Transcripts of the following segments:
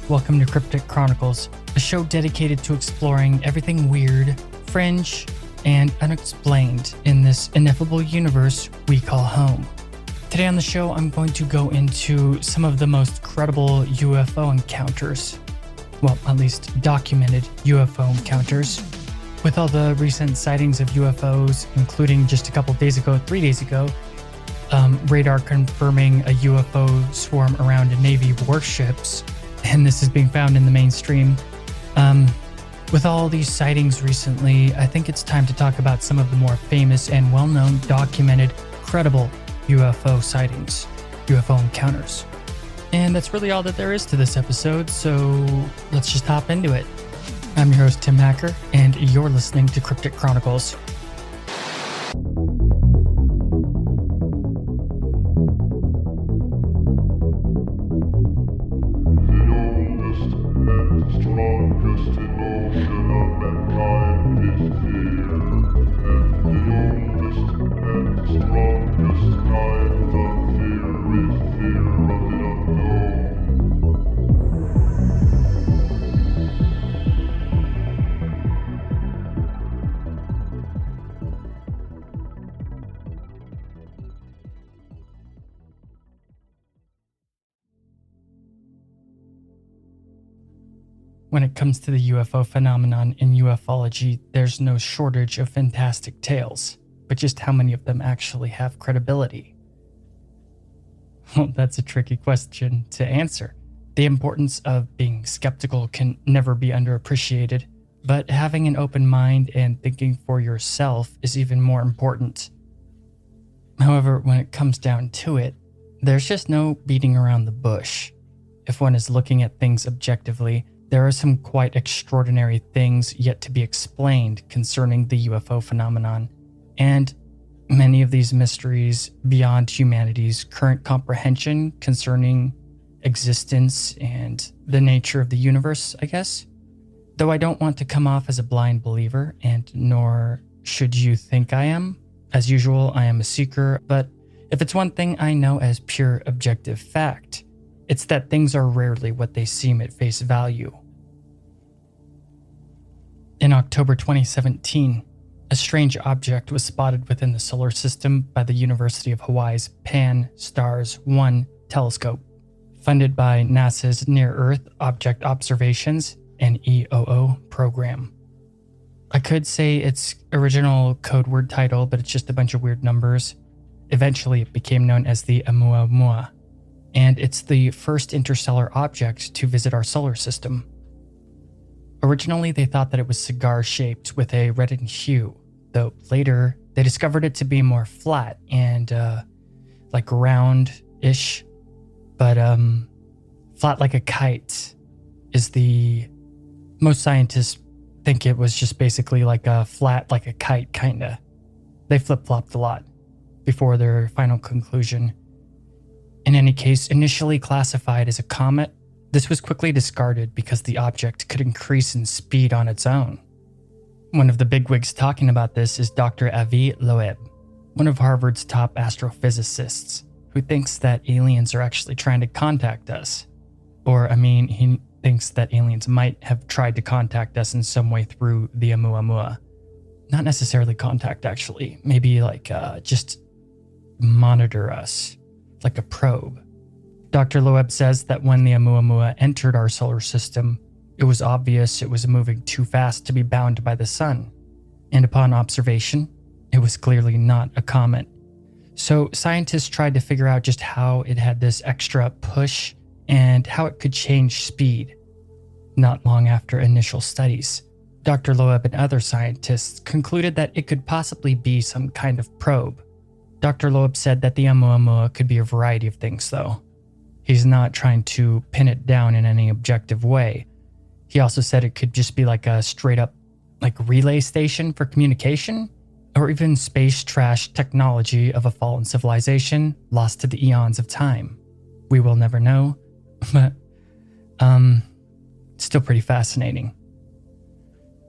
Welcome to Cryptic Chronicles, a show dedicated to exploring everything weird, fringe, and unexplained in this ineffable universe we call home. Today on the show, I'm going to go into some of the most credible UFO encounters. Well, at least documented UFO encounters. With all the recent sightings of UFOs, including just a couple days ago, 3 days ago, radar confirming a UFO swarm around Navy warships, and this is being found in the mainstream. With all these sightings recently, I think it's time to talk about some of the more famous and well-known, documented, credible UFO sightings, UFO encounters. And that's really all that there is to this episode, so let's just hop into it. I'm your host, Tim Hacker, and you're listening to Cryptic Chronicles. When it comes to the UFO phenomenon in ufology, there's no shortage of fantastic tales, but just how many of them actually have credibility? Well, that's a tricky question to answer. The importance of being skeptical can never be underappreciated, but having an open mind and thinking for yourself is even more important. However, when it comes down to it, there's just no beating around the bush. If one is looking at things objectively, there are some quite extraordinary things yet to be explained concerning the UFO phenomenon, and many of these mysteries beyond humanity's current comprehension concerning existence and the nature of the universe, I guess. Though I don't want to come off as a blind believer, and nor should you think I am. As usual, I am a seeker, but if it's one thing I know as pure objective fact, it's that things are rarely what they seem at face value. In October 2017, a strange object was spotted within the solar system by the University of Hawaii's Pan-STARRS-1 telescope, funded by NASA's Near-Earth Object Observations (NEOO) program. I could say its original code word title, but it's just a bunch of weird numbers. Eventually, it became known as the Oumuamua, and it's the first interstellar object to visit our solar system. Originally, they thought that it was cigar-shaped with a reddened hue, though later they discovered it to be more flat and like round-ish, but flat like a kite is the... Most scientists think it was just basically like a flat like a kite, kinda. They flip-flopped a lot before their final conclusion. In any case, initially classified as a comet, this was quickly discarded because the object could increase in speed on its own. One of the bigwigs talking about this is Dr. Avi Loeb, one of Harvard's top astrophysicists, who thinks that aliens are actually trying to contact us. He thinks that aliens might have tried to contact us in some way through the Oumuamua. Not necessarily contact, actually. Maybe just monitor us, like a probe. Dr. Loeb says that when the Oumuamua entered our solar system, it was obvious it was moving too fast to be bound by the sun. And upon observation, it was clearly not a comet. So scientists tried to figure out just how it had this extra push and how it could change speed. Not long after initial studies, Dr. Loeb and other scientists concluded that it could possibly be some kind of probe. Dr. Loeb said that the Oumuamua could be a variety of things, though. He's not trying to pin it down in any objective way. He also said it could just be like a straight-up relay station for communication, or even space trash technology of a fallen civilization lost to the eons of time. We will never know, but still pretty fascinating.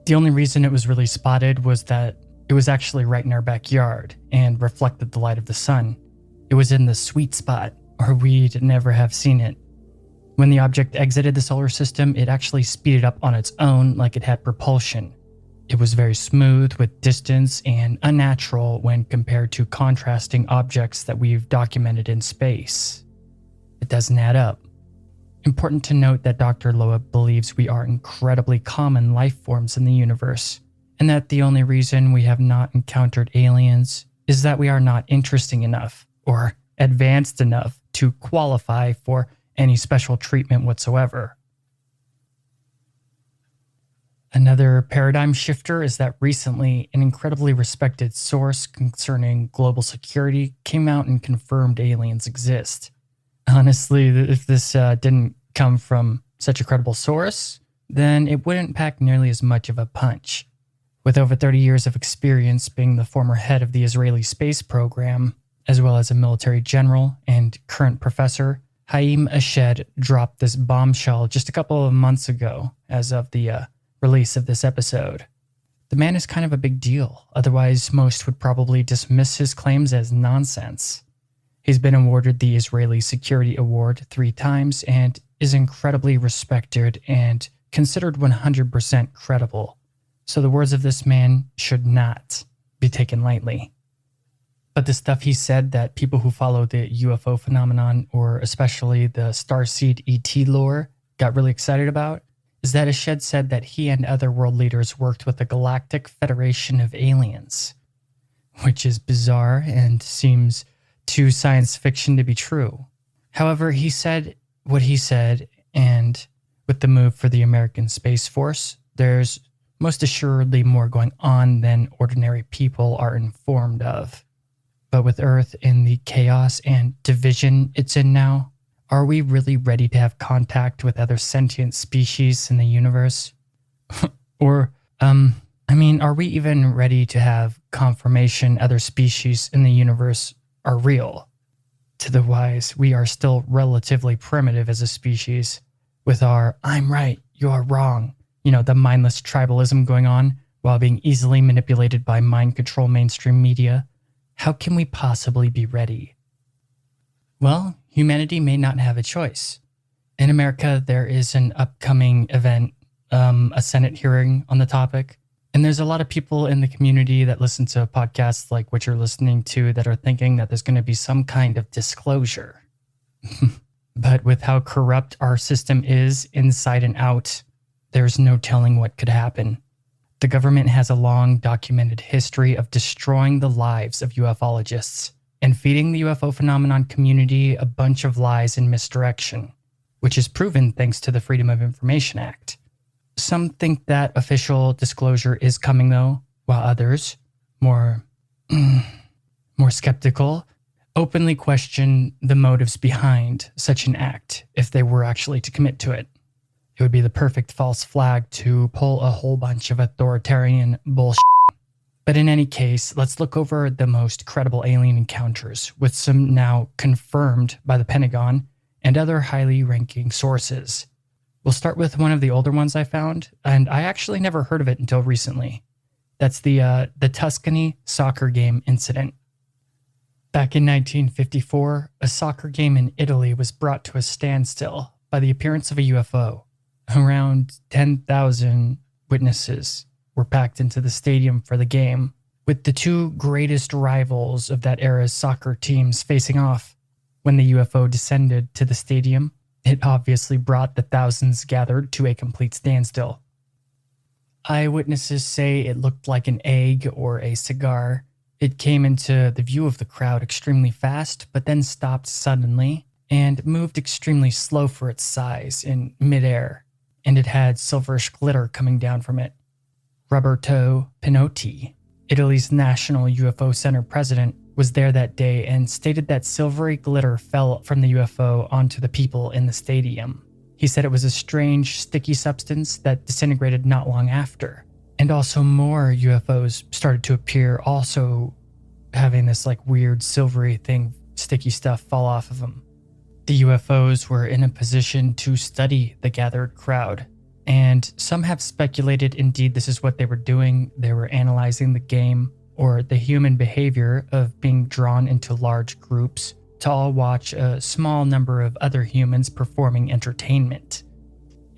The only reason it was really spotted was that it was actually right in our backyard and reflected the light of the sun. It was in the sweet spot, or we'd never have seen it. When the object exited the solar system, it actually speeded up on its own like it had propulsion. It was very smooth with distance and unnatural when compared to contrasting objects that we've documented in space. It doesn't add up. Important to note that Dr. Loeb believes we are incredibly common life forms in the universe, and that the only reason we have not encountered aliens is that we are not interesting enough or advanced enough to qualify for any special treatment whatsoever. Another paradigm shifter is that recently an incredibly respected source concerning global security came out and confirmed aliens exist. Honestly, if this didn't come from such a credible source, then it wouldn't pack nearly as much of a punch. With over 30 years of experience being the former head of the Israeli space program, as well as a military general and current professor, Haim Eshed dropped this bombshell just a couple of months ago as of the release of this episode. The man is kind of a big deal, otherwise most would probably dismiss his claims as nonsense. He's been awarded the Israeli Security Award 3 times and is incredibly respected and considered 100% credible, so the words of this man should not be taken lightly. But the stuff he said that people who follow the UFO phenomenon, or especially the starseed ET lore, got really excited about, is that Eshed said that he and other world leaders worked with the Galactic Federation of Aliens, which is bizarre and seems too science fiction to be true. However, he said what he said, and with the move for the American Space Force, there's most assuredly more going on than ordinary people are informed of. But with Earth in the chaos and division it's in now, are we really ready to have contact with other sentient species in the universe? Or, are we even ready to have confirmation other species in the universe are real? To the wise, we are still relatively primitive as a species, with our I'm right, you're wrong, the mindless tribalism going on while being easily manipulated by mind control mainstream media. How can we possibly be ready? Well, humanity may not have a choice. In America, there is an upcoming event, a Senate hearing on the topic, and there's a lot of people in the community that listen to podcasts like what you're listening to that are thinking that there's going to be some kind of disclosure. But with how corrupt our system is inside and out, there's no telling what could happen. The government has a long documented history of destroying the lives of ufologists and feeding the UFO phenomenon community a bunch of lies and misdirection, which is proven thanks to the Freedom of Information Act. Some think that official disclosure is coming though, while others, more skeptical, openly question the motives behind such an act if they were actually to commit to it. It would be the perfect false flag to pull a whole bunch of authoritarian bullshit. But in any case, let's look over the most credible alien encounters with some now confirmed by the Pentagon and other highly ranking sources. We'll start with one of the older ones I found, and I actually never heard of it until recently. That's the Tuscany soccer game incident. Back in 1954, a soccer game in Italy was brought to a standstill by the appearance of a UFO. Around 10,000 witnesses were packed into the stadium for the game, with the two greatest rivals of that era's soccer teams facing off. When the UFO descended to the stadium, it obviously brought the thousands gathered to a complete standstill. Eyewitnesses say it looked like an egg or a cigar. It came into the view of the crowd extremely fast, but then stopped suddenly and moved extremely slow for its size in midair, and it had silverish glitter coming down from it. Roberto Pinotti, Italy's National UFO Center president, was there that day and stated that silvery glitter fell from the UFO onto the people in the stadium. He said it was a strange, sticky substance that disintegrated not long after. And also more UFOs started to appear, also having this weird silvery thing, sticky stuff fall off of them. The UFOs were in a position to study the gathered crowd, and some have speculated indeed this is what they were doing. They were analyzing the game or the human behavior of being drawn into large groups to all watch a small number of other humans performing entertainment.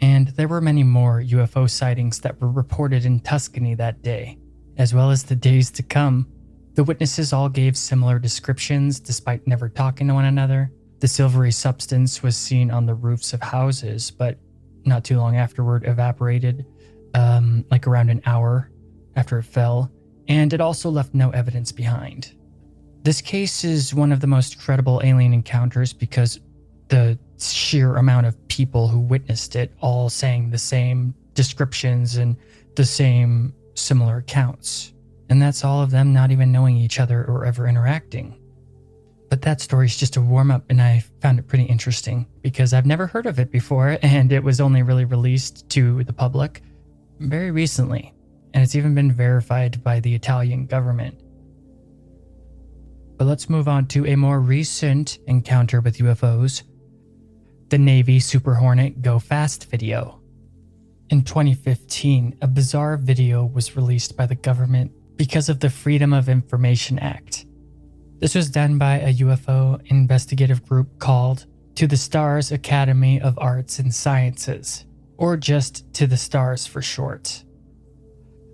And there were many more UFO sightings that were reported in Tuscany that day, as well as the days to come. The witnesses all gave similar descriptions despite never talking to one another. The silvery substance was seen on the roofs of houses, but not too long afterward evaporated, like around an hour after it fell, and it also left no evidence behind. This case is one of the most credible alien encounters because the sheer amount of people who witnessed it all saying the same descriptions and the same similar accounts. And that's all of them not even knowing each other or ever interacting. But that story is just a warm-up, and I found it pretty interesting because I've never heard of it before, and it was only really released to the public very recently, and it's even been verified by the Italian government. But let's move on to a more recent encounter with UFOs, the Navy Super Hornet Go Fast video. In 2015, a bizarre video was released by the government because of the Freedom of Information Act. This was done by a UFO investigative group called To the Stars Academy of Arts and Sciences, or just To the Stars for short.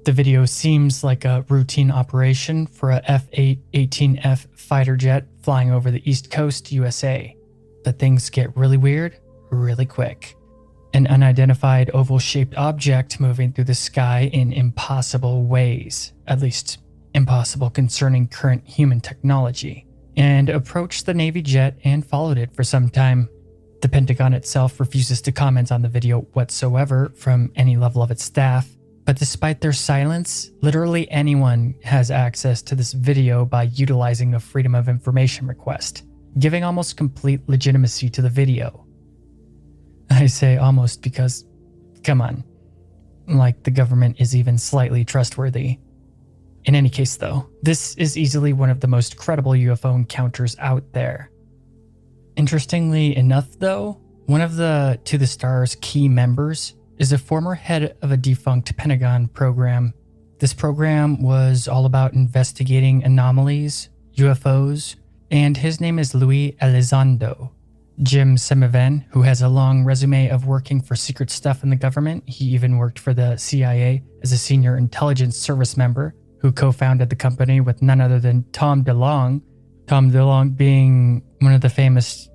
The video seems like a routine operation for a F-18F fighter jet flying over the East Coast, USA. But things get really weird really quick. An unidentified oval-shaped object moving through the sky in impossible ways, at least impossible concerning current human technology, and approached the Navy jet and followed it for some time. The Pentagon itself refuses to comment on the video whatsoever from any level of its staff, but despite their silence, literally anyone has access to this video by utilizing a Freedom of Information request, giving almost complete legitimacy to the video. I say almost because, come on, like the government is even slightly trustworthy. In any case though, this is easily one of the most credible UFO encounters out there. Interestingly enough though, one of the To the Stars key members is a former head of a defunct Pentagon program. This program was all about investigating anomalies, UFOs, and his name is Luis Elizondo. Jim Semivan, who has a long resume of working for secret stuff in the government. He even worked for the CIA as a senior intelligence service member who co-founded the company with none other than Tom DeLonge. Tom DeLonge being one of the famous...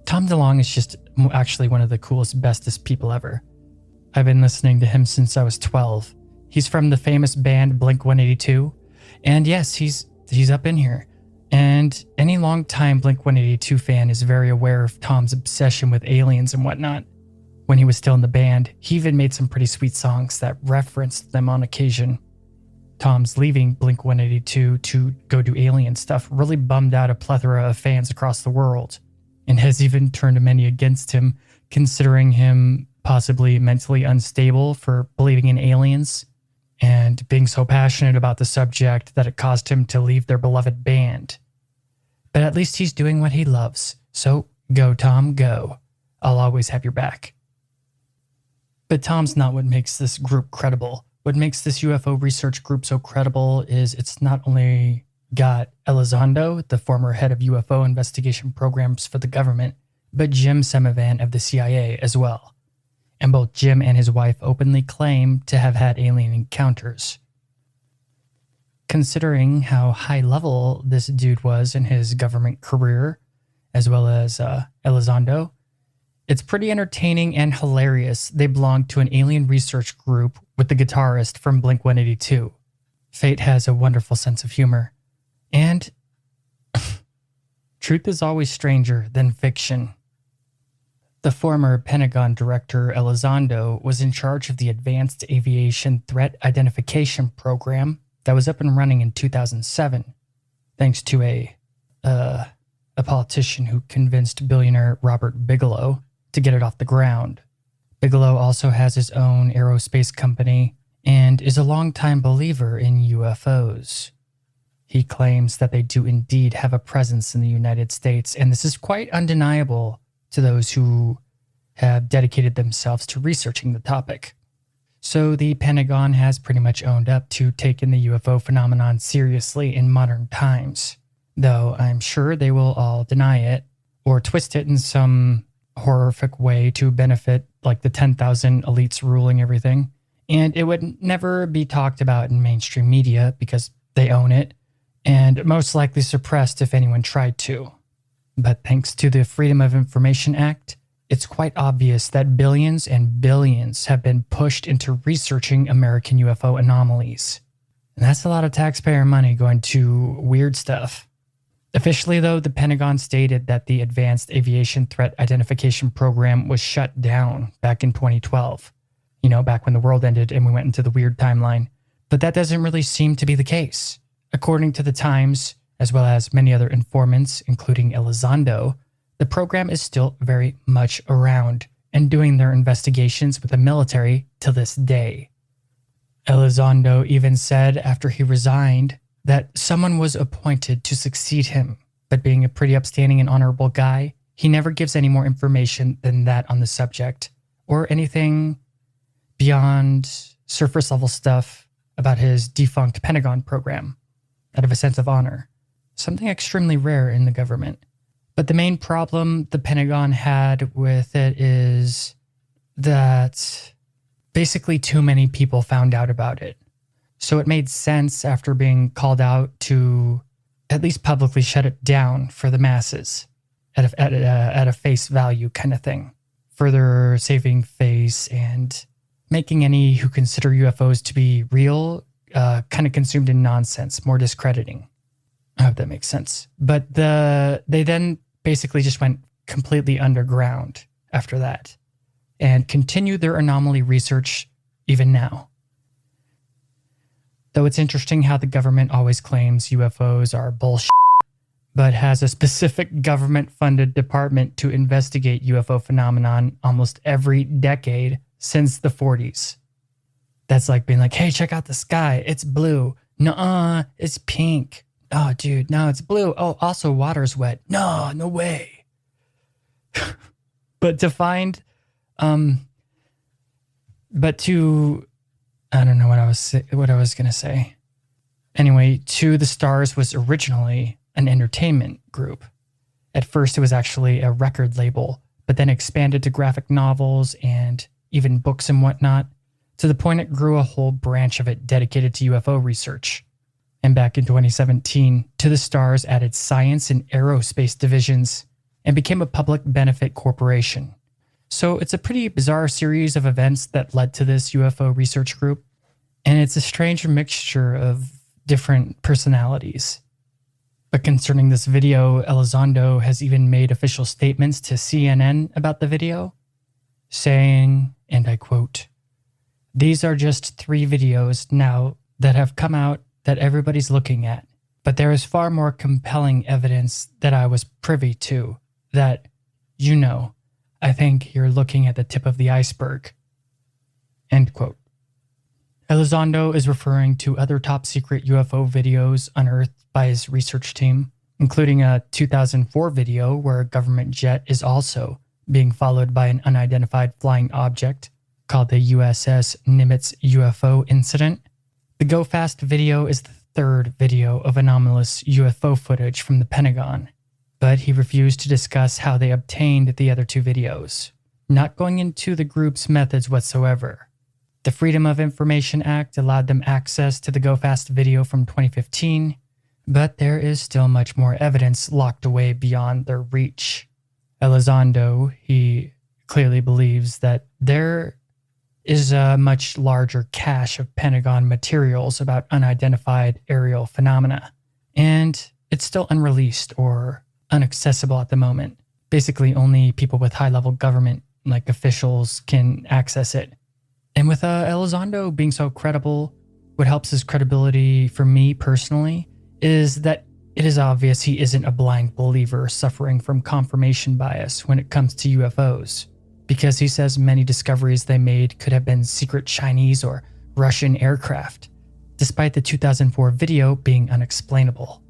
Tom DeLonge is just actually one of the coolest, bestest people ever. I've been listening to him since I was 12. He's from the famous band Blink-182. And yes, he's up in here. And any longtime Blink-182 fan is very aware of Tom's obsession with aliens and whatnot. When he was still in the band, he even made some pretty sweet songs that referenced them on occasion. Tom's leaving Blink-182 to go do alien stuff really bummed out a plethora of fans across the world, and has even turned many against him, considering him possibly mentally unstable for believing in aliens and being so passionate about the subject that it caused him to leave their beloved band. But at least he's doing what he loves, so go Tom, go. I'll always have your back. But Tom's not what makes this group credible. What makes this UFO research group so credible is it's not only got Elizondo, the former head of UFO investigation programs for the government, but Jim Semivan of the CIA as well. And both Jim and his wife openly claim to have had alien encounters. Considering how high level this dude was in his government career, as well as Elizondo, it's pretty entertaining and hilarious. They belong to an alien research group with the guitarist from Blink-182. Fate has a wonderful sense of humor. And truth is always stranger than fiction. The former Pentagon director Elizondo was in charge of the Advanced Aviation Threat Identification Program that was up and running in 2007, thanks to a politician who convinced billionaire Robert Bigelow to get it off the ground. Bigelow also has his own aerospace company and is a longtime believer in UFOs. He claims that they do indeed have a presence in the United States, and this is quite undeniable to those who have dedicated themselves to researching the topic. So the Pentagon has pretty much owned up to taking the UFO phenomenon seriously in modern times, though I'm sure they will all deny it or twist it in some horrific way to benefit like the 10,000 elites ruling everything. And it would never be talked about in mainstream media because they own it, and most likely suppressed if anyone tried to. But thanks to the Freedom of Information Act, it's quite obvious that billions and billions have been pushed into researching American UFO anomalies. And that's a lot of taxpayer money going to weird stuff. Officially, though, the Pentagon stated that the Advanced Aviation Threat Identification Program was shut down back in 2012. You know, back when the world ended and we went into the weird timeline. But that doesn't really seem to be the case. According to the Times, as well as many other informants, including Elizondo, the program is still very much around and doing their investigations with the military to this day. Elizondo even said after he resigned that someone was appointed to succeed him, but being a pretty upstanding and honorable guy, he never gives any more information than that on the subject, or anything beyond surface level stuff about his defunct Pentagon program, out of a sense of honor, something extremely rare in the government. But the main problem the Pentagon had with it is that basically too many people found out about it. So it made sense after being called out to at least publicly shut it down for the masses at a face value kind of thing, further saving face and making any who consider UFOs to be real kind of consumed in nonsense, more discrediting. I hope that makes sense. But they then basically just went completely underground after that and continue their anomaly research even now. Though it's interesting how the government always claims UFOs are bullshit, but has a specific government-funded department to investigate UFO phenomenon almost every decade since the 40s. That's like being like, hey, check out the sky. It's blue. Nuh-uh, it's pink. Oh, dude, no, it's blue. Oh, also water's wet. No, no way. But to find, I don't know what I was going to say. Anyway, To the Stars was originally an entertainment group. At first, it was actually a record label, but then expanded to graphic novels and even books and whatnot, to the point it grew a whole branch of it dedicated to UFO research. And back in 2017, To the Stars added science and aerospace divisions and became a public benefit corporation. So it's a pretty bizarre series of events that led to this UFO research group, and it's a strange mixture of different personalities. But concerning this video, Elizondo has even made official statements to CNN about the video, saying, and I quote, "These are just 3 videos now that have come out that everybody's looking at, but there is far more compelling evidence that I was privy to that, I think you're looking at the tip of the iceberg." End quote. Elizondo is referring to other top secret UFO videos unearthed by his research team, including a 2004 video where a government jet is also being followed by an unidentified flying object called the USS Nimitz UFO incident. The Go Fast video is the 3rd video of anomalous UFO footage from the Pentagon, but he refused to discuss how they obtained the other 2 videos, not going into the group's methods whatsoever. The Freedom of Information Act allowed them access to the Go Fast video from 2015, but there is still much more evidence locked away beyond their reach. Elizondo, he clearly believes that there is a much larger cache of Pentagon materials about unidentified aerial phenomena, and it's still unreleased or inaccessible at the moment. Basically, only people with high-level government, like officials, can access it. And with Elizondo being so credible, what helps his credibility for me personally is that it is obvious he isn't a blind believer suffering from confirmation bias when it comes to UFOs, because he says many discoveries they made could have been secret Chinese or Russian aircraft, despite the 2004 video being unexplainable.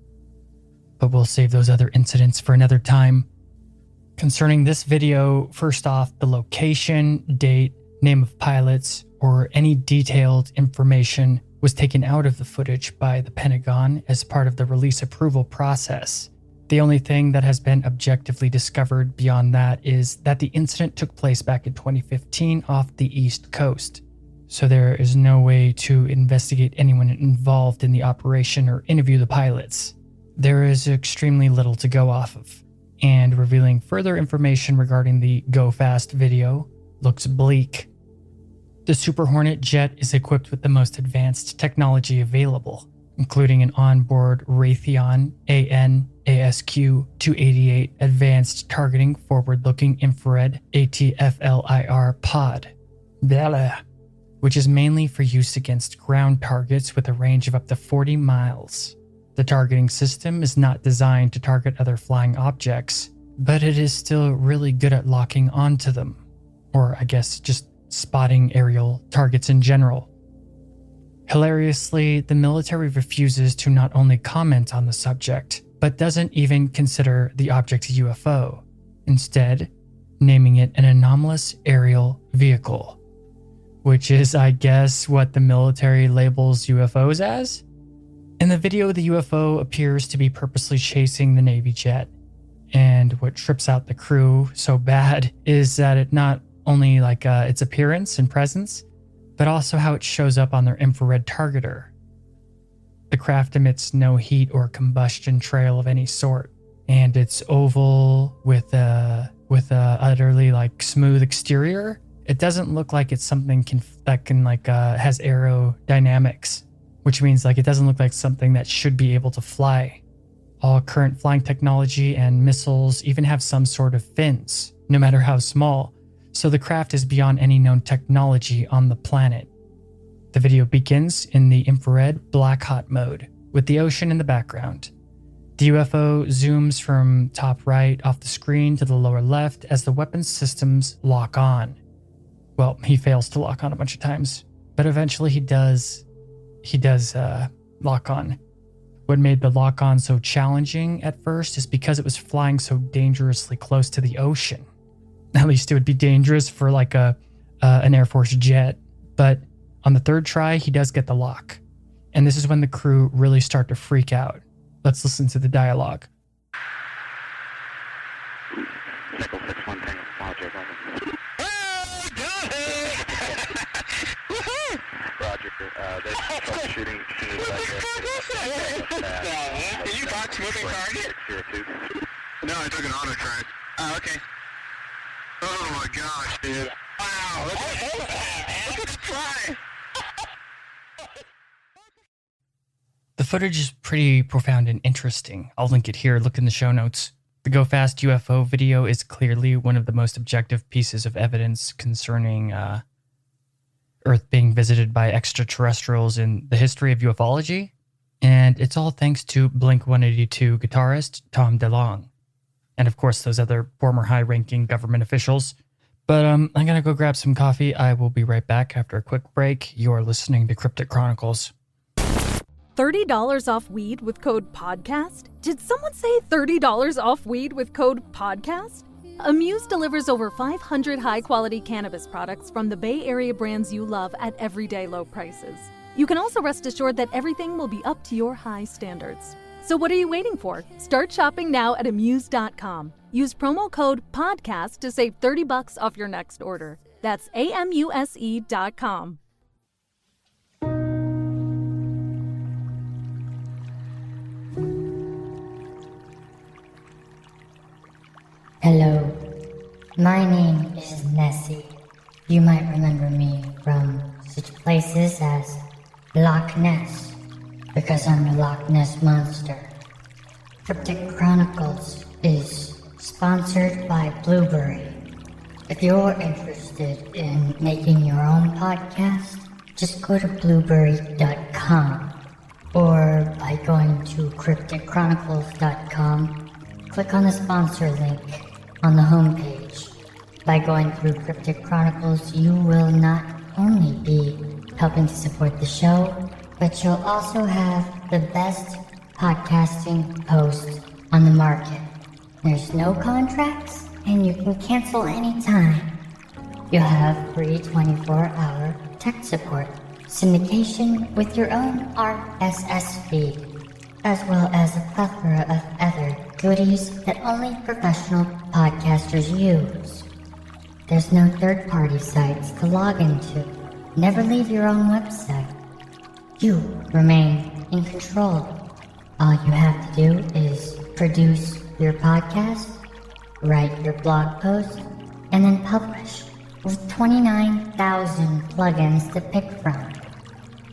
But we'll save those other incidents for another time. Concerning this video, first off, the location, date, name of pilots, or any detailed information was taken out of the footage by the Pentagon as part of the release approval process. The only thing that has been objectively discovered beyond that is that the incident took place back in 2015 off the East Coast. So there is no way to investigate anyone involved in the operation or interview the pilots. There is extremely little to go off of, and revealing further information regarding the Go Fast video looks bleak. The Super Hornet jet is equipped with the most advanced technology available, including an onboard Raytheon AN/ASQ-288 Advanced Targeting Forward-Looking Infrared ATFLIR pod, which is mainly for use against ground targets with a range of up to 40 miles. The targeting system is not designed to target other flying objects, but it is still really good at locking onto them, or I guess just spotting aerial targets in general. Hilariously, the military refuses to not only comment on the subject, but doesn't even consider the object a UFO, instead naming it an anomalous aerial vehicle, which is, I guess, what the military labels UFOs as? In the video, the UFO appears to be purposely chasing the Navy jet, and what trips out the crew so bad is that it not only its appearance and presence, but also how it shows up on their infrared targeter. The craft emits no heat or combustion trail of any sort, and it's oval with a utterly smooth exterior. It doesn't look like it's something that has aerodynamics, which means it doesn't look like something that should be able to fly. All current flying technology and missiles even have some sort of fins, no matter how small, so the craft is beyond any known technology on the planet. The video begins in the infrared black hot mode, with the ocean in the background. The UFO zooms from top right off the screen to the lower left as the weapons systems lock on. Well, he fails to lock on a bunch of times, but eventually he does lock on. What made the lock on so challenging at first is because it was flying so dangerously close to the ocean. At least it would be dangerous for an Air Force jet, but on the third try, he does get the lock. And this is when the crew really start to freak out. Let's listen to the dialogue. Roger. They're troubleshooting. Did you box moving target? No, I took an auto track. Oh, okay. Oh my gosh, dude. Wow, look at it fly. The footage is pretty profound and interesting. I'll link it here, look in the show notes. The Go Fast UFO video is clearly one of the most objective pieces of evidence concerning Earth being visited by extraterrestrials in the history of ufology, and it's all thanks to Blink-182 guitarist Tom DeLonge, and of course those other former high-ranking government officials. But I'm gonna go grab some coffee. I will be right back after a quick break. You're listening to Cryptic Chronicles. $30 off weed with code PODCAST? Did someone say $30 off weed with code PODCAST? Amuse delivers over 500 high-quality cannabis products from the Bay Area brands you love at everyday low prices. You can also rest assured that everything will be up to your high standards. So what are you waiting for? Start shopping now at amuse.com. Use promo code PODCAST to save $30 off your next order. That's amuse.com. Hello, my name is Nessie. You might remember me from such places as Loch Ness, because I'm the Loch Ness Monster. Cryptic Chronicles is sponsored by Blueberry. If you're interested in making your own podcast, just go to blueberry.com, or by going to crypticchronicles.com, click on the sponsor link on the homepage. By going through Cryptic Chronicles, you will not only be helping to support the show, but you'll also have the best podcasting host on the market. There's no contracts, and you can cancel anytime. You'll have free 24-hour tech support. syndication with your own RSS feed, as well as a plethora of other goodies that only professional podcasters use. There's no third-party sites to log into. Never leave your own website. You remain in control. All you have to do is produce your podcast, write your blog post, and then publish with 29,000 plugins to pick from.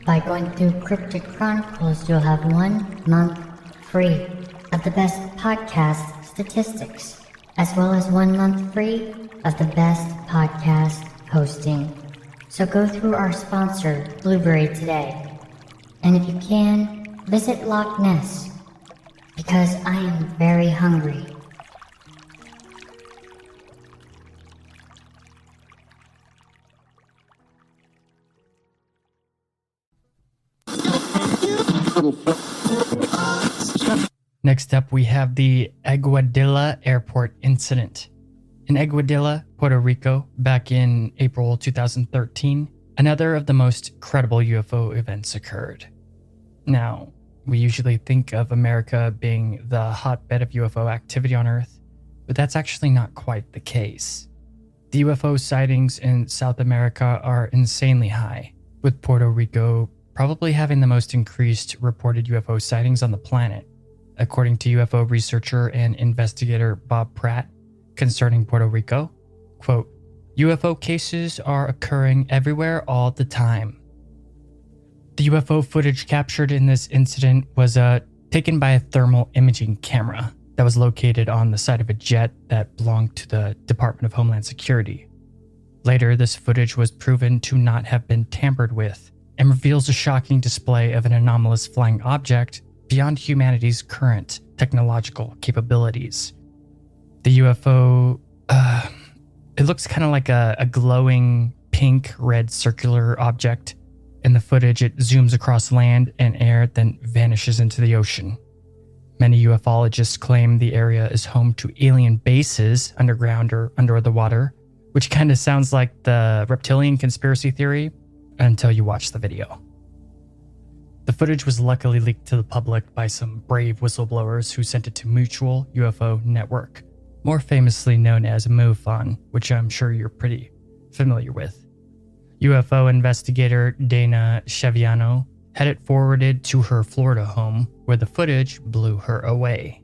By going through Cryptic Chronicles, you'll have 1 month free of the best podcast statistics, as well as 1 month free of the best podcast hosting. So go through our sponsor, Blueberry, today. And if you can, visit Loch Ness, because I am very hungry. Next up, we have the Aguadilla Airport incident. In Aguadilla, Puerto Rico, back in April 2013, another of the most credible UFO events occurred. Now, we usually think of America being the hotbed of UFO activity on Earth, but that's actually not quite the case. The UFO sightings in South America are insanely high, with Puerto Rico probably having the most increased reported UFO sightings on the planet, according to UFO researcher and investigator Bob Pratt concerning Puerto Rico. Quote, UFO cases are occurring everywhere all the time. The UFO footage captured in this incident was taken by a thermal imaging camera that was located on the side of a jet that belonged to the Department of Homeland Security. Later, this footage was proven to not have been tampered with and reveals a shocking display of an anomalous flying object beyond humanity's current technological capabilities. The UFO, it looks kind of like a glowing pink-red circular object. In the footage, it zooms across land and air, then vanishes into the ocean. Many ufologists claim the area is home to alien bases underground or under the water, which kind of sounds like the reptilian conspiracy theory until you watch the video. The footage was luckily leaked to the public by some brave whistleblowers who sent it to Mutual UFO Network, more famously known as MUFON, which I'm sure you're pretty familiar with. UFO investigator Dana Cheviano had it forwarded to her Florida home, where the footage blew her away.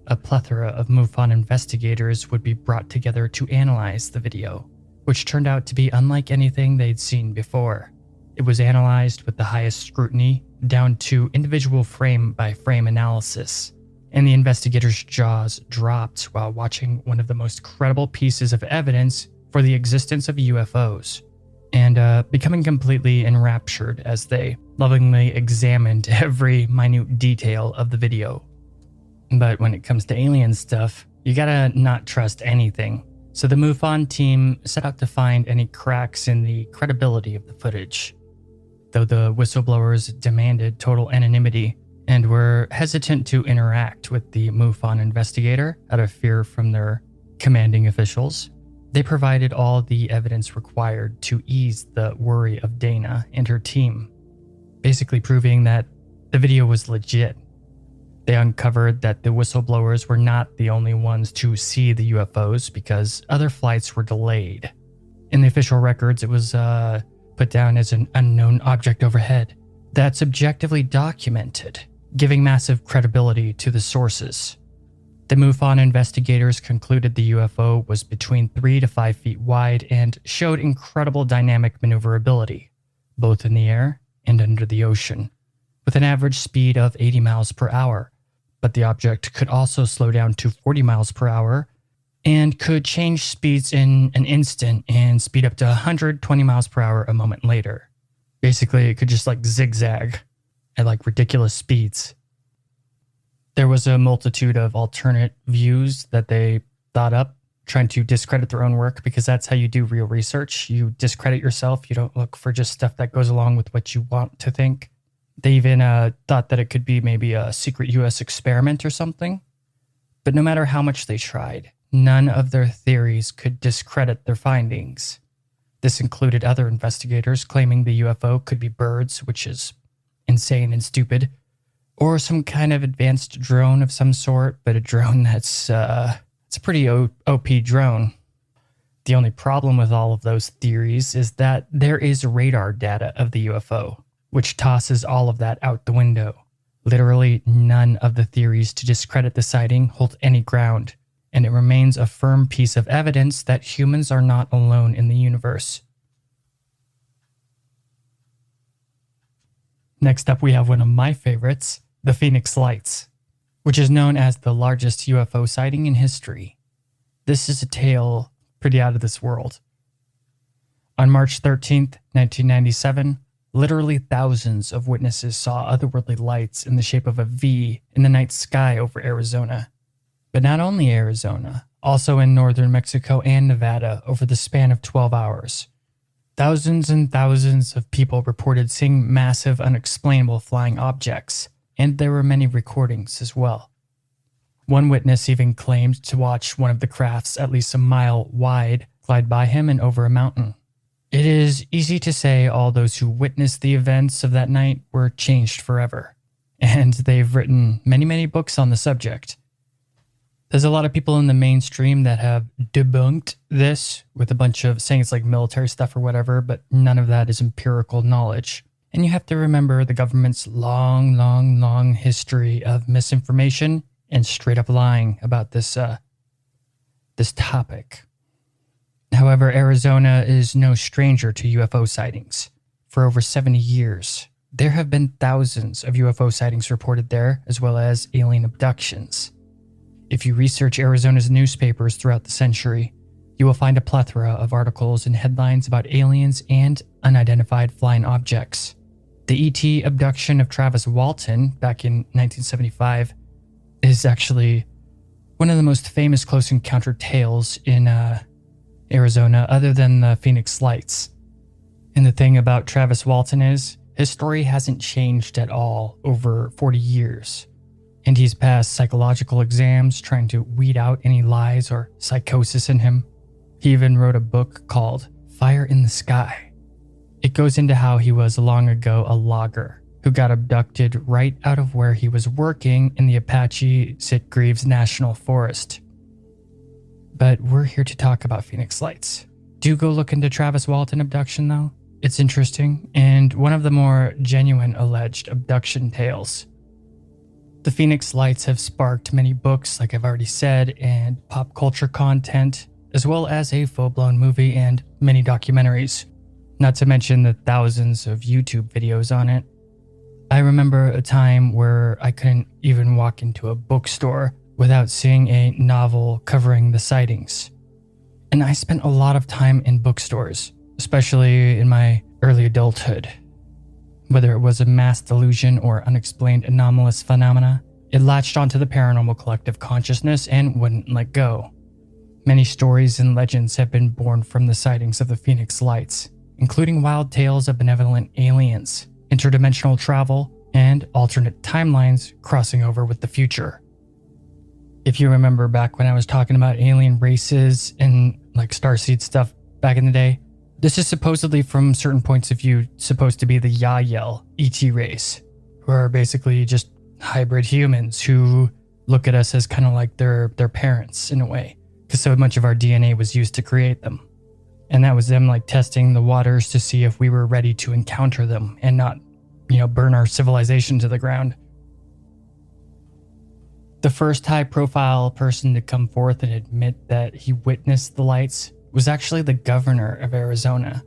A plethora of MUFON investigators would be brought together to analyze the video, which turned out to be unlike anything they'd seen before. It was analyzed with the highest scrutiny, down to individual frame-by-frame analysis, and the investigators' jaws dropped while watching one of the most credible pieces of evidence for the existence of UFOs, and becoming completely enraptured as they lovingly examined every minute detail of the video. But when it comes to alien stuff, you gotta not trust anything. So the MUFON team set out to find any cracks in the credibility of the footage. Though the whistleblowers demanded total anonymity and were hesitant to interact with the MUFON investigator out of fear from their commanding officials, they provided all the evidence required to ease the worry of Dana and her team, basically proving that the video was legit. They uncovered that the whistleblowers were not the only ones to see the UFOs because other flights were delayed. In the official records, it was put down as an unknown object overhead. That's objectively documented, giving massive credibility to the sources. The MUFON investigators concluded the UFO was between 3 to 5 feet wide and showed incredible dynamic maneuverability, both in the air and under the ocean, with an average speed of 80 miles per hour. But the object could also slow down to 40 miles per hour and could change speeds in an instant and speed up to 120 miles per hour a moment later. Basically, it could just zigzag at ridiculous speeds. There was a multitude of alternate views that they thought up, trying to discredit their own work, because that's how you do real research. You discredit yourself. You don't look for just stuff that goes along with what you want to think. They even thought that it could be maybe a secret U.S. experiment or something. But no matter how much they tried, none of their theories could discredit their findings. This included other investigators claiming the UFO could be birds, which is insane and stupid, or some kind of advanced drone of some sort, but a drone it's a pretty OP drone. The only problem with all of those theories is that there is radar data of the UFO, which tosses all of that out the window. Literally none of the theories to discredit the sighting hold any ground, and it remains a firm piece of evidence that humans are not alone in the universe. Next up, we have one of my favorites, the Phoenix Lights, which is known as the largest UFO sighting in history. This is a tale pretty out of this world. On March 13th, 1997, literally thousands of witnesses saw otherworldly lights in the shape of a V in the night sky over Arizona. But not only Arizona, also in northern Mexico and Nevada over the span of 12 hours. Thousands and thousands of people reported seeing massive, unexplainable flying objects, and there were many recordings as well. One witness even claimed to watch one of the crafts at least a mile wide glide by him and over a mountain. It is easy to say all those who witnessed the events of that night were changed forever, and they've written many, many books on the subject. There's a lot of people in the mainstream that have debunked this with a bunch of saying it's like military stuff or whatever, but none of that is empirical knowledge. And you have to remember the government's long history of misinformation and straight up lying about this topic. However, Arizona is no stranger to UFO sightings. For over 70 years, there have been thousands of UFO sightings reported there, as well as alien abductions. If you research Arizona's newspapers throughout the century, you will find a plethora of articles and headlines about aliens and unidentified flying objects. The ET abduction of Travis Walton back in 1975 is actually one of the most famous close encounter tales in Arizona, other than the Phoenix Lights. And the thing about Travis Walton is, his story hasn't changed at all over 40 years. And he's passed psychological exams trying to weed out any lies or psychosis in him. He even wrote a book called Fire in the Sky. It goes into how he was long ago a logger who got abducted right out of where he was working in the Apache Sitgreaves National Forest. But we're here to talk about Phoenix Lights. Do go look into Travis Walton abduction though. It's interesting and one of the more genuine alleged abduction tales. The Phoenix Lights have sparked many books, like I've already said, and pop culture content, as well as a full-blown movie and many documentaries, not to mention the thousands of YouTube videos on it. I remember a time where I couldn't even walk into a bookstore without seeing a novel covering the sightings. And I spent a lot of time in bookstores, especially in my early adulthood. Whether it was a mass delusion or unexplained anomalous phenomena, it latched onto the paranormal collective consciousness and wouldn't let go. Many stories and legends have been born from the sightings of the Phoenix Lights, including wild tales of benevolent aliens, interdimensional travel, and alternate timelines crossing over with the future. If you remember back when I was talking about alien races and like starseed stuff back in the day, this is supposedly from certain points of view supposed to be the Yahyel ET race, who are basically just hybrid humans who look at us as kind of like their parents in a way, because so much of our DNA was used to create them. And that was them like testing the waters to see if we were ready to encounter them and not, burn our civilization to the ground. The first high-profile person to come forth and admit that he witnessed the lights was actually the governor of Arizona,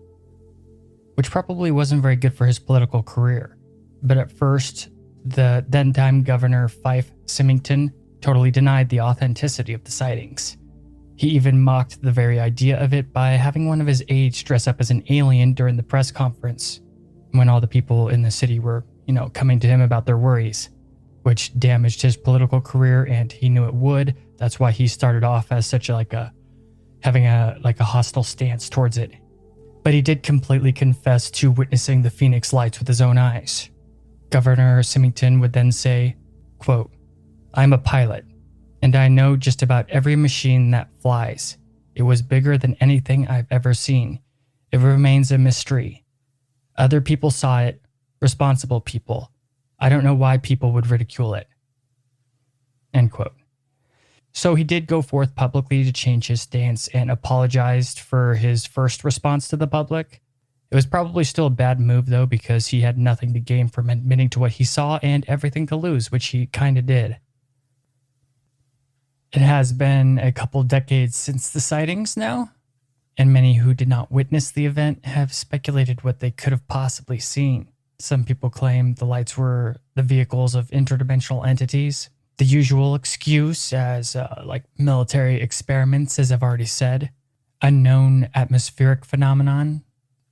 which probably wasn't very good for his political career. But at first, the then-time governor Fife Symington totally denied the authenticity of the sightings. He even mocked the very idea of it by having one of his aides dress up as an alien during the press conference when all the people in the city were, coming to him about their worries, which damaged his political career, and he knew it would. That's why he started off as such having a hostile stance towards it. But he did completely confess to witnessing the Phoenix Lights with his own eyes. Governor Symington would then say, quote, "I'm a pilot, and I know just about every machine that flies. It was bigger than anything I've ever seen. It remains a mystery. Other people saw it, responsible people. I don't know why people would ridicule it. End quote. So he did go forth publicly to change his stance and apologized for his first response to the public. It was probably still a bad move though, because he had nothing to gain from admitting to what he saw and everything to lose, which he kind of did. It has been a couple decades since the sightings now, and many who did not witness the event have speculated what they could have possibly seen. Some people claim the lights were the vehicles of interdimensional entities. The usual excuse as like military experiments, as I've already said, unknown atmospheric phenomenon,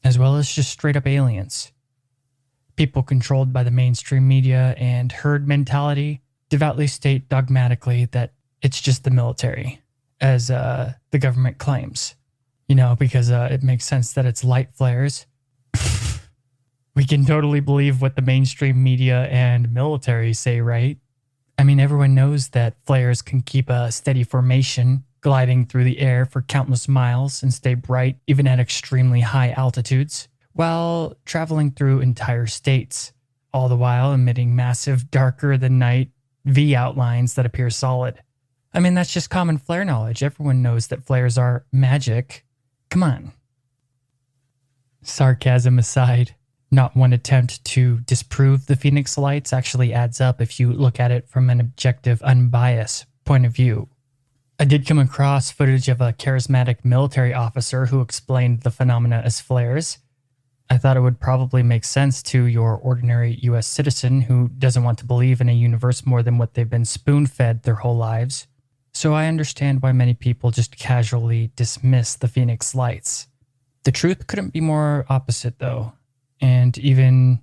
as well as just straight up aliens. People controlled by the mainstream media and herd mentality devoutly state dogmatically that it's just the military, as the government claims. You know, because it makes sense that it's light flares. We can totally believe what the mainstream media and military say, right? I mean, everyone knows that flares can keep a steady formation, gliding through the air for countless miles and stay bright even at extremely high altitudes, while traveling through entire states, all the while emitting massive darker-than-night V outlines that appear solid. I mean, that's just common flare knowledge. Everyone knows that flares are magic. Come on. Sarcasm aside, not one attempt to disprove the Phoenix Lights actually adds up if you look at it from an objective, unbiased point of view. I did come across footage of a charismatic military officer who explained the phenomena as flares. I thought it would probably make sense to your ordinary US citizen who doesn't want to believe in a universe more than what they've been spoon-fed their whole lives. So I understand why many people just casually dismiss the Phoenix Lights. The truth couldn't be more opposite though, and even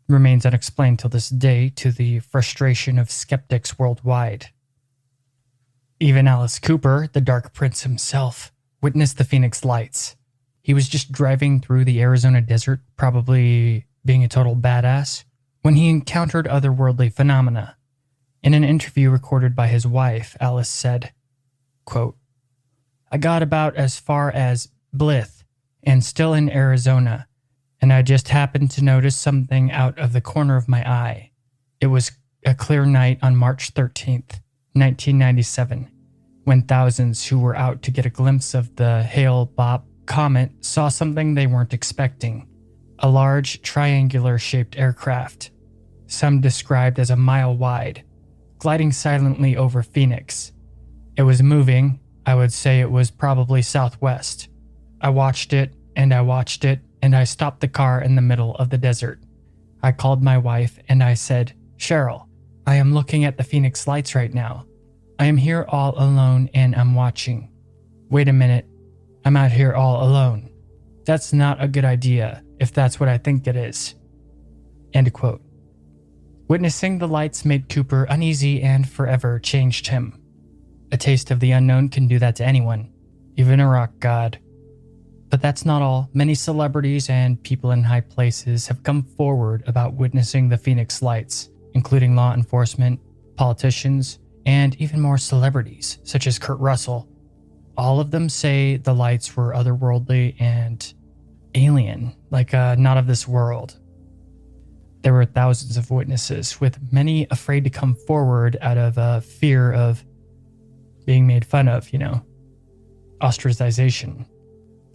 remains unexplained till this day to the frustration of skeptics worldwide. Even Alice Cooper, the Dark Prince himself, witnessed the Phoenix Lights. He was just driving through the Arizona desert, probably being a total badass, when he encountered otherworldly phenomena. In an interview recorded by his wife, Alice said, quote, "I got about as far as Blythe and still in Arizona, and I just happened to notice something out of the corner of my eye. It was a clear night on March 13th, 1997, when thousands who were out to get a glimpse of the Hale-Bopp comet saw something they weren't expecting. A large triangular-shaped aircraft, some described as a mile wide, gliding silently over Phoenix. It was moving. I would say it was probably southwest. I watched it, and I stopped the car in the middle of the desert. I called my wife, and I said, 'Cheryl, I am looking at the Phoenix Lights right now. I am here all alone, and I'm watching. Wait a minute. I'm out here all alone. That's not a good idea, if that's what I think it is.'" End quote. Witnessing the lights made Cooper uneasy and forever changed him. A taste of the unknown can do that to anyone, even a rock god. But that's not all. Many celebrities and people in high places have come forward about witnessing the Phoenix Lights, including law enforcement, politicians, and even more celebrities, such as Kurt Russell. All of them say the lights were otherworldly and alien, like not of this world. There were thousands of witnesses, with many afraid to come forward out of a fear of being made fun of, ostracization.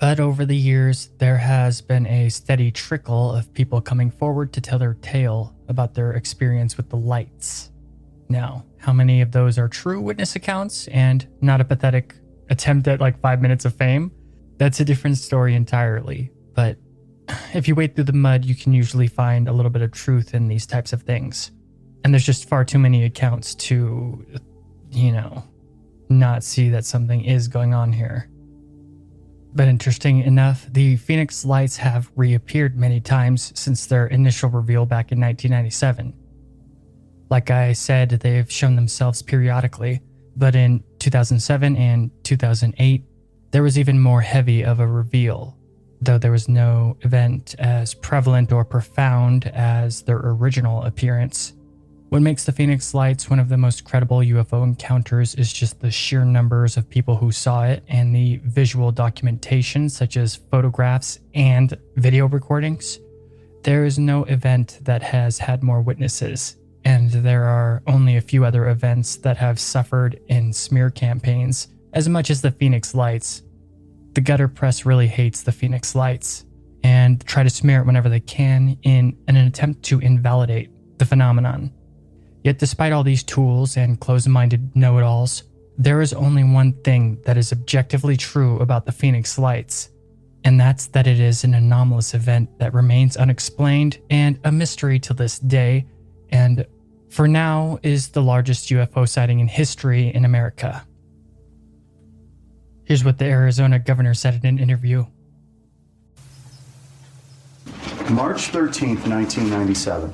But over the years, there has been a steady trickle of people coming forward to tell their tale about their experience with the lights. Now, how many of those are true witness accounts and not a pathetic attempt at 5 minutes of fame? That's a different story entirely. But if you wade through the mud, you can usually find a little bit of truth in these types of things. And there's just far too many accounts to, not see that something is going on here. But interesting enough, the Phoenix Lights have reappeared many times since their initial reveal back in 1997. Like I said, they've shown themselves periodically, but in 2007 and 2008, there was even more heavy of a reveal, though there was no event as prevalent or profound as their original appearance. What makes the Phoenix Lights one of the most credible UFO encounters is just the sheer numbers of people who saw it and the visual documentation, such as photographs and video recordings. There is no event that has had more witnesses, and there are only a few other events that have suffered in smear campaigns as much as the Phoenix Lights. The gutter press really hates the Phoenix Lights and try to smear it whenever they can in an attempt to invalidate the phenomenon. Yet despite all these tools and closed-minded know-it-alls, there is only one thing that is objectively true about the Phoenix Lights, and that's that it is an anomalous event that remains unexplained and a mystery to this day, and for now is the largest UFO sighting in history in America. Here's what the Arizona governor said in an interview. March 13th, 1997.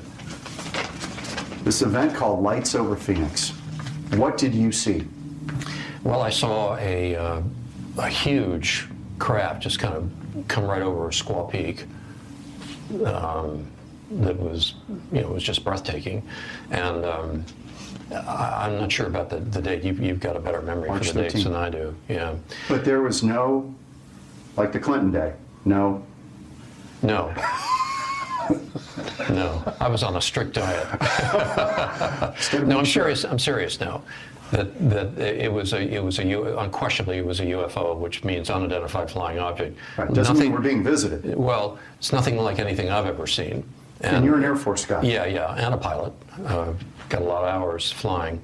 This event called Lights Over Phoenix. What did you see? Well, I saw a huge craft just kind of come right over Squaw Peak. That was, it was just breathtaking. And I'm not sure about the date. You've got a better memory March for the 13th. dates than I do. Yeah. But there was no, like the Clinton day, no. No. No, I was on a strict diet. No, I'm serious. I'm serious now. That unquestionably it was a UFO, which means unidentified flying object. Right. Doesn't mean we're being visited. Well, it's nothing like anything I've ever seen. And you're an Air Force guy. Yeah, and a pilot. Got a lot of hours flying,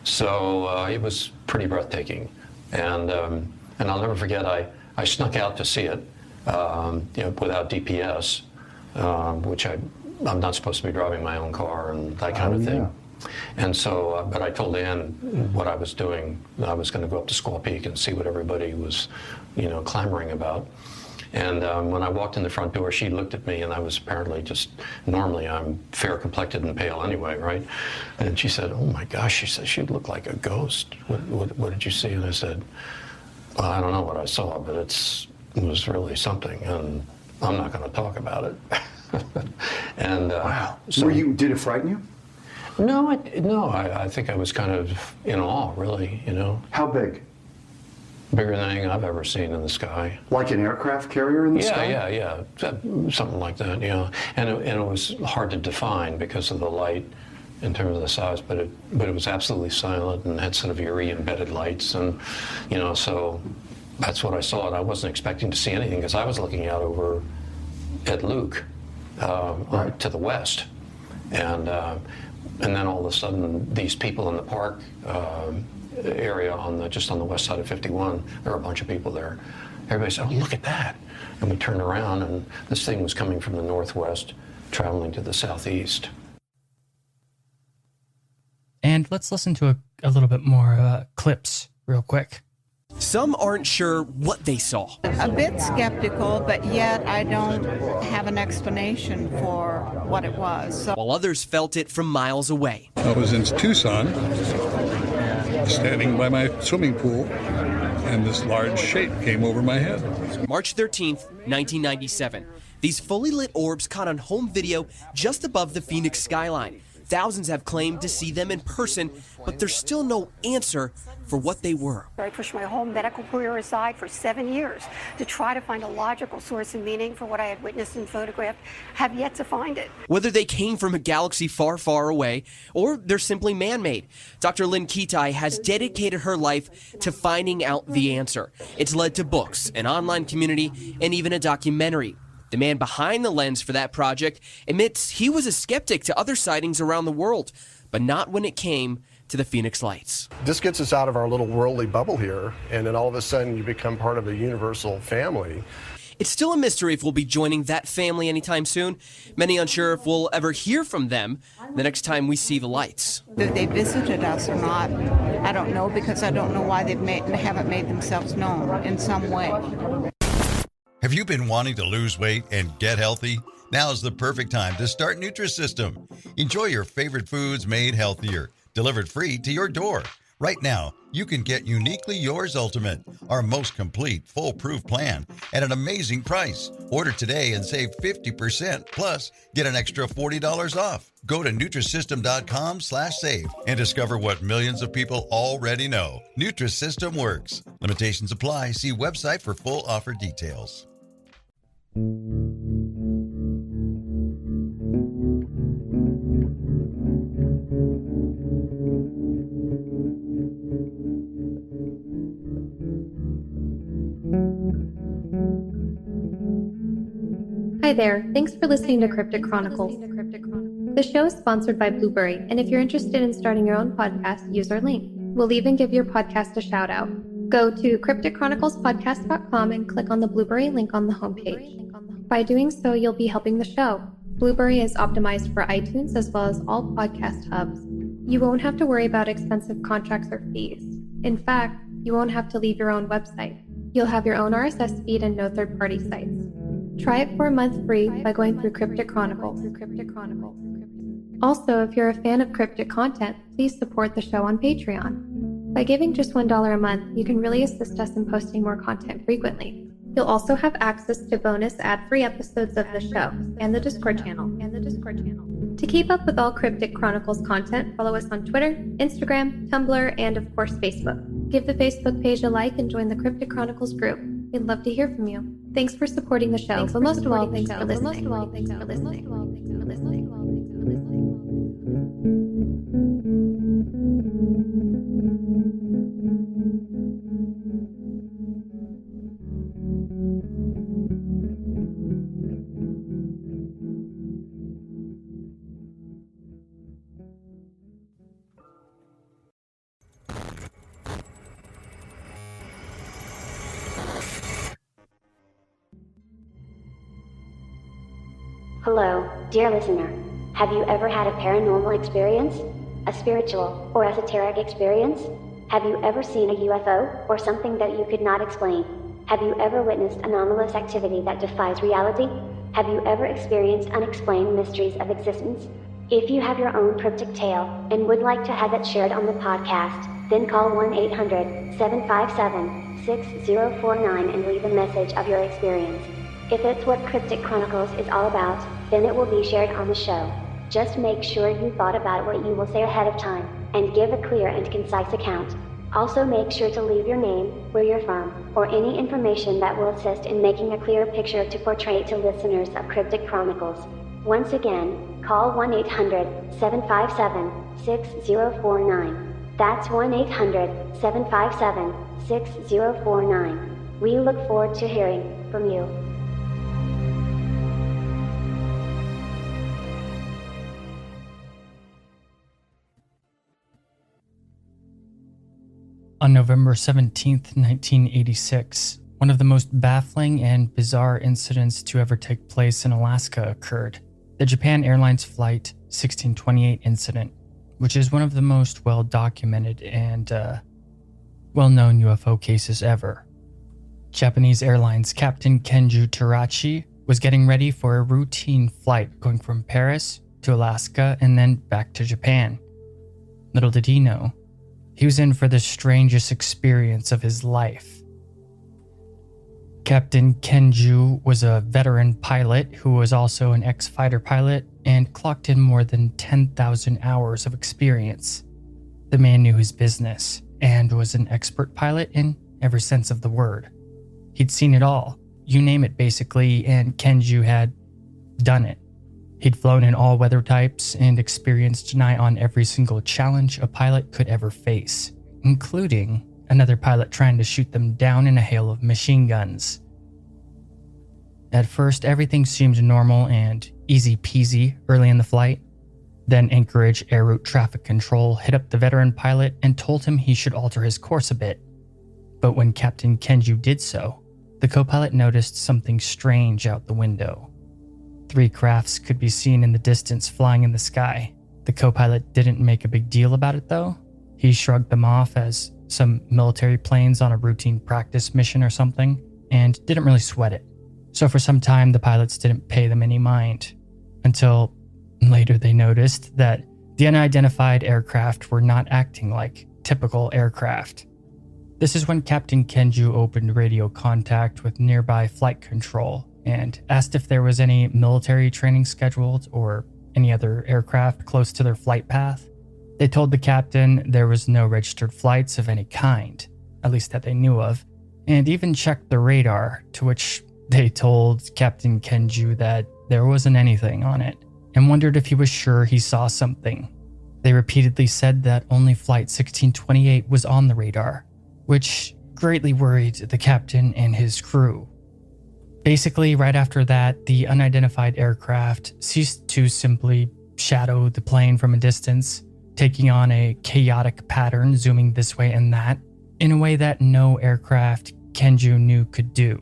so it was pretty breathtaking. And I'll never forget. I snuck out to see it, without DPS. Which I'm not supposed to be driving my own car and that kind of thing. Yeah. And so, but I told Ann what I was doing. I was going to go up to Squaw Peak and see what everybody was, clamoring about. And when I walked in the front door, she looked at me, and I was apparently normally I'm fair complected and pale anyway, right? And she said, "Oh my gosh," she said, "she looked like a ghost. What did you see?" And I said, "Well, I don't know what I saw, but it was really something, and I'm not going to talk about it." And Wow. so Did it frighten you? No, I think I was kind of in awe, really. How big? Bigger than anything I've ever seen in the sky. Like an aircraft carrier in the sky? Yeah, something like that. Yeah, and it was hard to define because of the light in terms of the size, but it was absolutely silent and had sort of eerie embedded lights, and so that's what I saw, and I wasn't expecting to see anything because I was looking out over at Luke Right. to the west, and then all of a sudden these people in the park area just on the west side of 51, there were a bunch of people there. Everybody said, "Oh, look at that," and we turned around, and this thing was coming from the northwest, traveling to the southeast. And let's listen to a little bit more clips real quick. Some aren't sure what they saw. A bit skeptical, but yet I don't have an explanation for what it was. So While others felt it from miles away. I was in Tucson, standing by my swimming pool, and this large shape came over my head. March 13th, 1997. These fully lit orbs caught on home video just above the Phoenix skyline. Thousands have claimed to see them in person, but there's still no answer for what they were. I pushed my whole medical career aside for 7 years to try to find a logical source and meaning for what I had witnessed and photographed. Have yet to find it. Whether they came from a galaxy far, far away, or they're simply man-made, Dr. Lynn Kitai has dedicated her life to finding out the answer. It's led to books, an online community, and even a documentary. The man behind the lens for that project admits he was a skeptic to other sightings around the world, but not when it came to the Phoenix Lights. This gets us out of our little worldly bubble here, and then all of a sudden you become part of a universal family. It's still a mystery if we'll be joining that family anytime soon. Many unsure if we'll ever hear from them the next time we see the lights. that they visited us or not, I don't know, because I don't know why they haven't made themselves known in some way. Have you been wanting to lose weight and get healthy? Now is the perfect time to start Nutrisystem. Enjoy your favorite foods made healthier, delivered free to your door. Right now, you can get Uniquely Yours Ultimate, our most complete, foolproof plan, at an amazing price. Order today and save 50%, plus get an extra $40 off. Go to Nutrisystem.com/save and discover what millions of people already know. Nutrisystem works. Limitations apply. See website for full offer details. Hi there, thanks for listening to Cryptic Chronicles. The show is sponsored by Blueberry, and if you're interested in starting your own podcast, use our link. We'll even give your podcast a shout out. Go to crypticchroniclespodcast.com and click on the Blueberry link on the homepage. By doing so, you'll be helping the show. Blueberry is optimized for iTunes as well as all podcast hubs. You won't have to worry about expensive contracts or fees. In fact, you won't have to leave your own website. You'll have your own RSS feed and no third-party sites. Try it for a month free by going through Cryptic Chronicles. Also, if you're a fan of cryptic content, please support the show on Patreon. By giving just $1 a month, you can really assist us in posting more content frequently. You'll also have access to bonus ad-free episodes of the show and the Discord channel. To keep up with all Cryptic Chronicles content, follow us on Twitter, Instagram, Tumblr, and of course Facebook. Give the Facebook page a like and join the Cryptic Chronicles group. We'd love to hear from you. Thanks for supporting the show, but most of all, thanks for listening. Hello, dear listener. Have you ever had a paranormal experience? A spiritual or esoteric experience? Have you ever seen a UFO or something that you could not explain? Have you ever witnessed anomalous activity that defies reality? Have you ever experienced unexplained mysteries of existence? If you have your own cryptic tale and would like to have it shared on the podcast, then call 1-800-757-6049 and leave a message of your experience. If it's what Cryptic Chronicles is all about, then it will be shared on the show. Just make sure you thought about what you will say ahead of time, and give a clear and concise account. Also make sure to leave your name, where you're from, or any information that will assist in making a clear picture to portray to listeners of Cryptic Chronicles. Once again, call 1-800-757-6049. That's 1-800-757-6049. We look forward to hearing from you. On November 17, 1986, one of the most baffling and bizarre incidents to ever take place in Alaska occurred. The Japan Airlines Flight 1628 incident, which is one of the most well-documented and well-known UFO cases ever. Japanese Airlines Captain Kenju Terachi was getting ready for a routine flight going from Paris to Alaska and then back to Japan. Little did he know, he was in for the strangest experience of his life. Captain Kenju was a veteran pilot who was also an ex-fighter pilot and clocked in more than 10,000 hours of experience. The man knew his business and was an expert pilot in every sense of the word. He'd seen it all, you name it basically, and Kenju had done it. He'd flown in all weather types and experienced nigh on every single challenge a pilot could ever face, including another pilot trying to shoot them down in a hail of machine guns. At first, everything seemed normal and easy peasy early in the flight. Then Anchorage Air Route Traffic Control hit up the veteran pilot and told him he should alter his course a bit. But when Captain Kenju did so, the co-pilot noticed something strange out the window. 3 crafts could be seen in the distance flying in the sky. The co-pilot didn't make a big deal about it though. He shrugged them off as some military planes on a routine practice mission or something, and didn't really sweat it. So for some time, the pilots didn't pay them any mind, until later they noticed that the unidentified aircraft were not acting like typical aircraft. This is when Captain Kenju opened radio contact with nearby flight control and asked if there was any military training scheduled or any other aircraft close to their flight path. They told the captain there was no registered flights of any kind, at least that they knew of, and even checked the radar, to which they told Captain Kenju that there wasn't anything on it, and wondered if he was sure he saw something. They repeatedly said that only Flight 1628 was on the radar, which greatly worried the captain and his crew. Basically, right after that, the unidentified aircraft ceased to simply shadow the plane from a distance, taking on a chaotic pattern, zooming this way and that, in a way that no aircraft Kenju knew could do.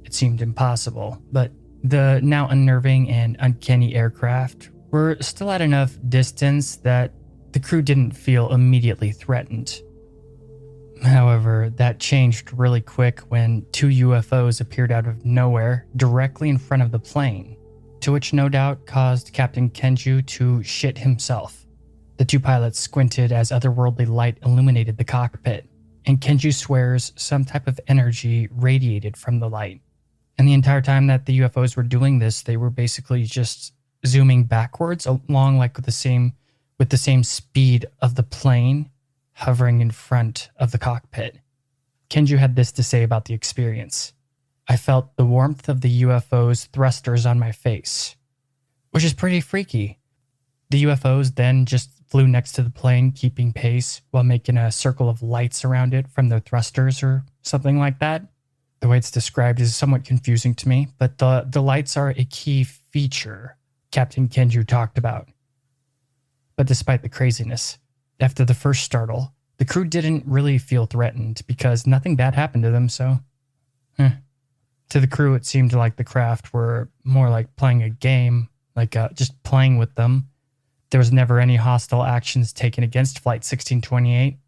It seemed impossible, but the now unnerving and uncanny aircraft were still at enough distance that the crew didn't feel immediately threatened. However, that changed really quick when 2 UFOs appeared out of nowhere directly in front of the plane, to which no doubt caused Captain Kenju to shit himself. The 2 pilots squinted as otherworldly light illuminated the cockpit, and Kenju swears some type of energy radiated from the light. And the entire time that the UFOs were doing this, they were basically just zooming backwards along like with the same speed of the plane, hovering in front of the cockpit. Kenju had this to say about the experience. I felt the warmth of the UFO's thrusters on my face, which is pretty freaky. The UFOs then just flew next to the plane, keeping pace while making a circle of lights around it from their thrusters or something like that. The way it's described is somewhat confusing to me, but the lights are a key feature Captain Kenju talked about. But despite the craziness, after the first startle, the crew didn't really feel threatened because nothing bad happened to them, so... To the crew, it seemed like the craft were more like playing a game, like just playing with them. There was never any hostile actions taken against Flight 1628.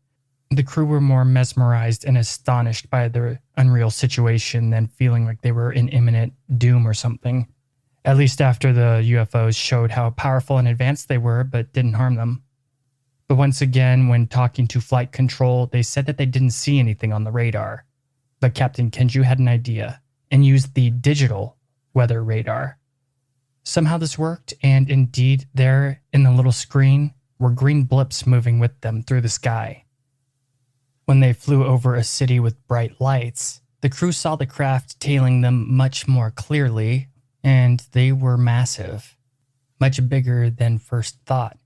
The crew were more mesmerized and astonished by the unreal situation than feeling like they were in imminent doom or something. At least after the UFOs showed how powerful and advanced they were, but didn't harm them. But once again, when talking to flight control, they said that they didn't see anything on the radar. But Captain Kenju had an idea and used the digital weather radar. Somehow this worked, and indeed, there in the little screen were green blips moving with them through the sky. When they flew over a city with bright lights, the crew saw the craft tailing them much more clearly, and they were massive, much bigger than first thought.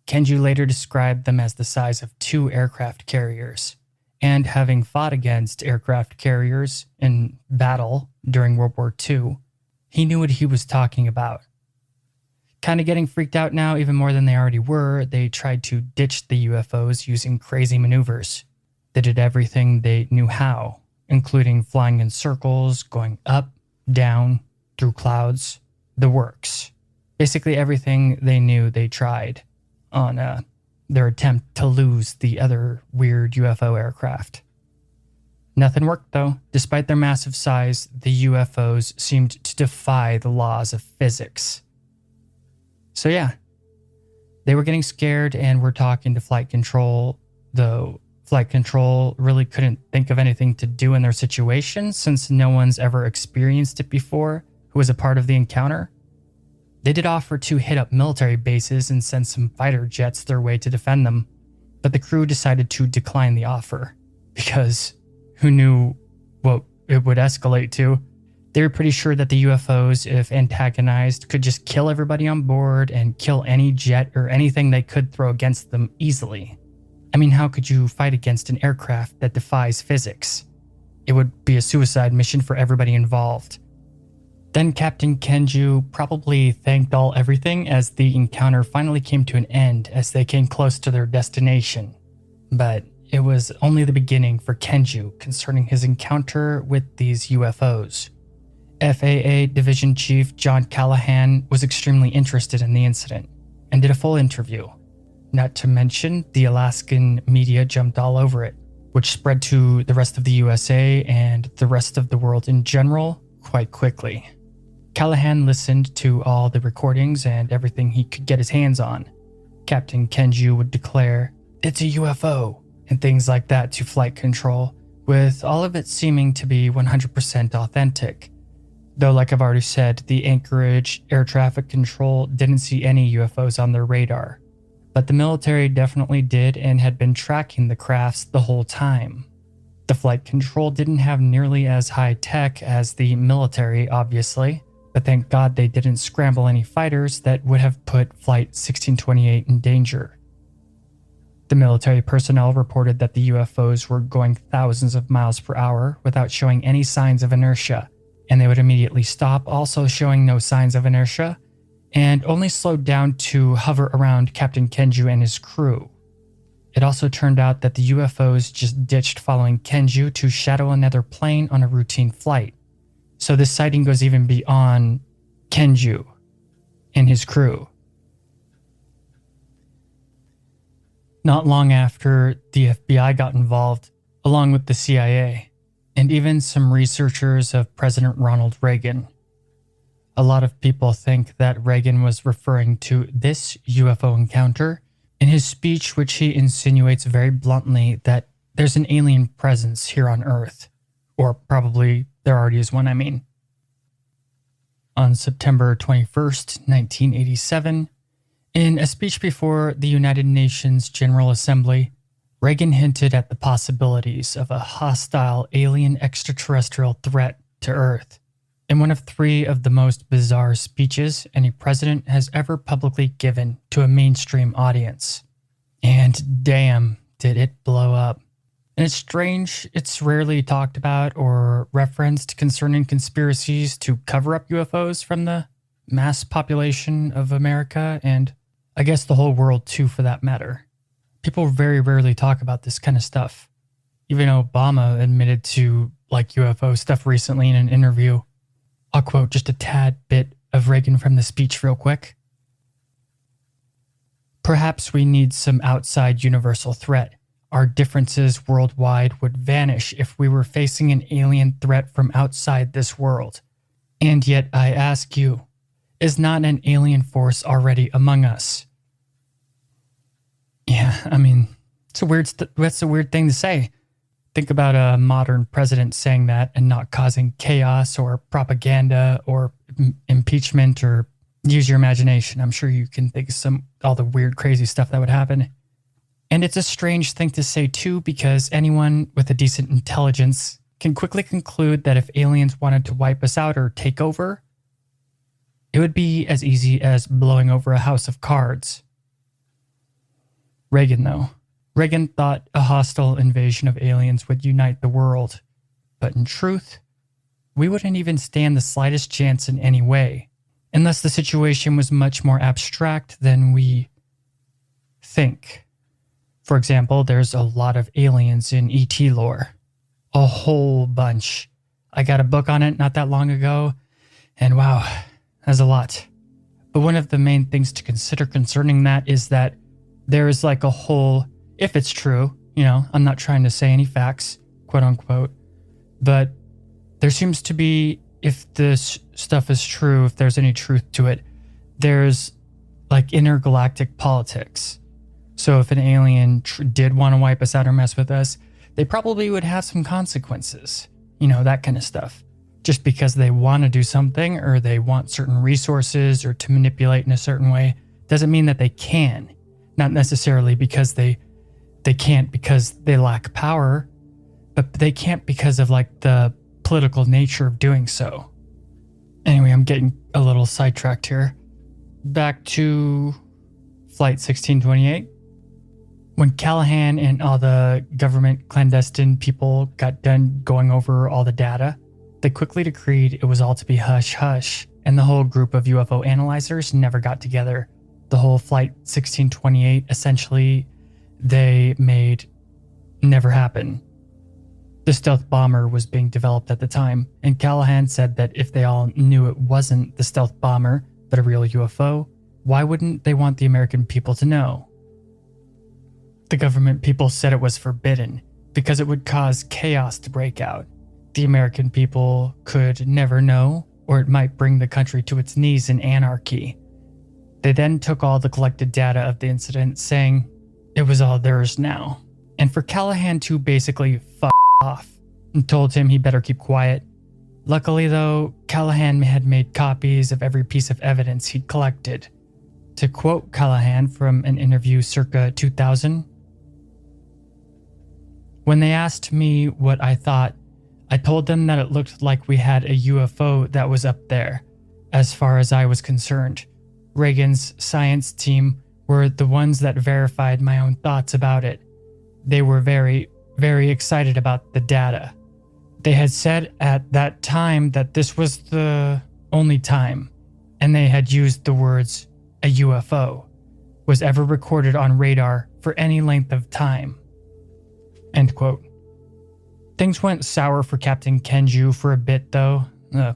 Kenju later described them as the size of 2 aircraft carriers, and having fought against aircraft carriers in battle during World War II, he knew what he was talking about. Kind of getting freaked out now even more than they already were, they tried to ditch the UFOs using crazy maneuvers. They did everything they knew how, including flying in circles, going up, down, through clouds, the works. Basically everything they knew they tried on their attempt to lose the other weird UFO aircraft. Nothing worked though. Despite their massive size, the UFOs seemed to defy the laws of physics. So yeah, they were getting scared and were talking to flight control, though flight control really couldn't think of anything to do in their situation since no one's ever experienced it before who was a part of the encounter. They did offer to hit up military bases and send some fighter jets their way to defend them, but the crew decided to decline the offer because who knew what it would escalate to? They were pretty sure that the UFOs, if antagonized, could just kill everybody on board and kill any jet or anything they could throw against them easily. I mean, how could you fight against an aircraft that defies physics? It would be a suicide mission for everybody involved. Then Captain Kenju probably thanked all everything as the encounter finally came to an end as they came close to their destination. But it was only the beginning for Kenju concerning his encounter with these UFOs. FAA Division Chief John Callahan was extremely interested in the incident and did a full interview. Not to mention, the Alaskan media jumped all over it, which spread to the rest of the USA and the rest of the world in general quite quickly. Callahan listened to all the recordings and everything he could get his hands on. Captain Kenju would declare, "It's a UFO. and things like that to flight control, with all of it seeming to be 100% authentic. Though, like I've already said, the Anchorage Air Traffic Control didn't see any UFOs on their radar. But the military definitely did and had been tracking the crafts the whole time. The flight control didn't have nearly as high tech as the military, obviously, but thank God they didn't scramble any fighters that would have put Flight 1628 in danger. The military personnel reported that the UFOs were going thousands of miles per hour without showing any signs of inertia, and they would immediately stop, also showing no signs of inertia, and only slowed down to hover around Captain Kenju and his crew. It also turned out that the UFOs just ditched following Kenju to shadow another plane on a routine flight. So this sighting goes even beyond Kenju and his crew. Not long after, the FBI got involved, along with the CIA, and even some researchers of President Ronald Reagan. A lot of people think that Reagan was referring to this UFO encounter in his speech, which he insinuates very bluntly that there's an alien presence here on Earth. Or probably there already is one, I mean. On September 21st, 1987, in a speech before the United Nations General Assembly, Reagan hinted at the possibilities of a hostile alien extraterrestrial threat to Earth. In one of 3 of the most bizarre speeches any president has ever publicly given to a mainstream audience. And damn, did it blow up. And it's strange, it's rarely talked about or referenced concerning conspiracies to cover up UFOs from the mass population of America, and I guess the whole world too, for that matter. People very rarely talk about this kind of stuff. Even Obama admitted to like UFO stuff recently in an interview. I'll quote just a tad bit of Reagan from the speech real quick. Perhaps we need some outside universal threat. Our differences worldwide would vanish if we were facing an alien threat from outside this world. And yet I ask you, is not an alien force already among us? Yeah, I mean, that's a weird thing to say. Think about a modern president saying that and not causing chaos or propaganda or impeachment, or use your imagination. I'm sure you can think of all the weird, crazy stuff that would happen. And it's a strange thing to say too, because anyone with a decent intelligence can quickly conclude that if aliens wanted to wipe us out or take over, it would be as easy as blowing over a house of cards. Reagan, though. Reagan thought a hostile invasion of aliens would unite the world, but in truth, we wouldn't even stand the slightest chance in any way, unless the situation was much more abstract than we think. For example, there's a lot of aliens in ET lore. A whole bunch. I got a book on it not that long ago, and wow, that's a lot. But one of the main things to consider concerning that is that there is like a whole, if it's true, I'm not trying to say any facts, quote unquote, but there seems to be, if this stuff is true, if there's any truth to it, there's like intergalactic politics. So if an alien did want to wipe us out or mess with us, they probably would have some consequences, that kind of stuff. Just because they want to do something or they want certain resources or to manipulate in a certain way doesn't mean that they can. Not necessarily because they can't because they lack power, but they can't because of like the political nature of doing so. Anyway, I'm getting a little sidetracked here. Back to Flight 1628. When Callahan and all the government clandestine people got done going over all the data, they quickly decreed it was all to be hush-hush, and the whole group of UFO analyzers never got together. The whole Flight 1628, essentially, they made never happen. The stealth bomber was being developed at the time, and Callahan said that if they all knew it wasn't the stealth bomber, but a real UFO, why wouldn't they want the American people to know? The government people said it was forbidden because it would cause chaos to break out. The American people could never know, or it might bring the country to its knees in anarchy. They then took all the collected data of the incident, saying it was all theirs now. and for Callahan to basically fuck off and told him he better keep quiet. Luckily though, Callahan had made copies of every piece of evidence he'd collected. To quote Callahan from an interview circa 2000, "When they asked me what I thought, I told them that it looked like we had a UFO that was up there. As far as I was concerned, Reagan's science team were the ones that verified my own thoughts about it. They were very, very excited about the data. They had said at that time that this was the only time, and they had used the words a UFO was ever recorded on radar for any length of time." End quote. Things went sour for Captain Kenju for a bit though.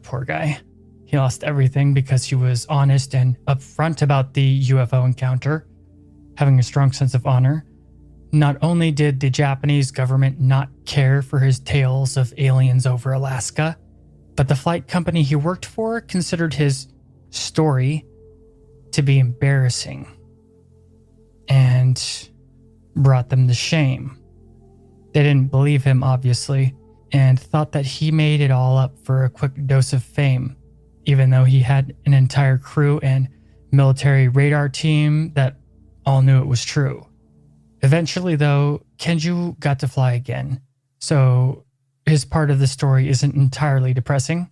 Poor guy. He lost everything because he was honest and upfront about the UFO encounter, having a strong sense of honor. Not only did the Japanese government not care for his tales of aliens over Alaska, but the flight company he worked for considered his story to be embarrassing and brought them to shame. They didn't believe him, obviously, and thought that he made it all up for a quick dose of fame, even though he had an entire crew and military radar team that all knew it was true. Eventually, though, Kenju got to fly again, so his part of the story isn't entirely depressing.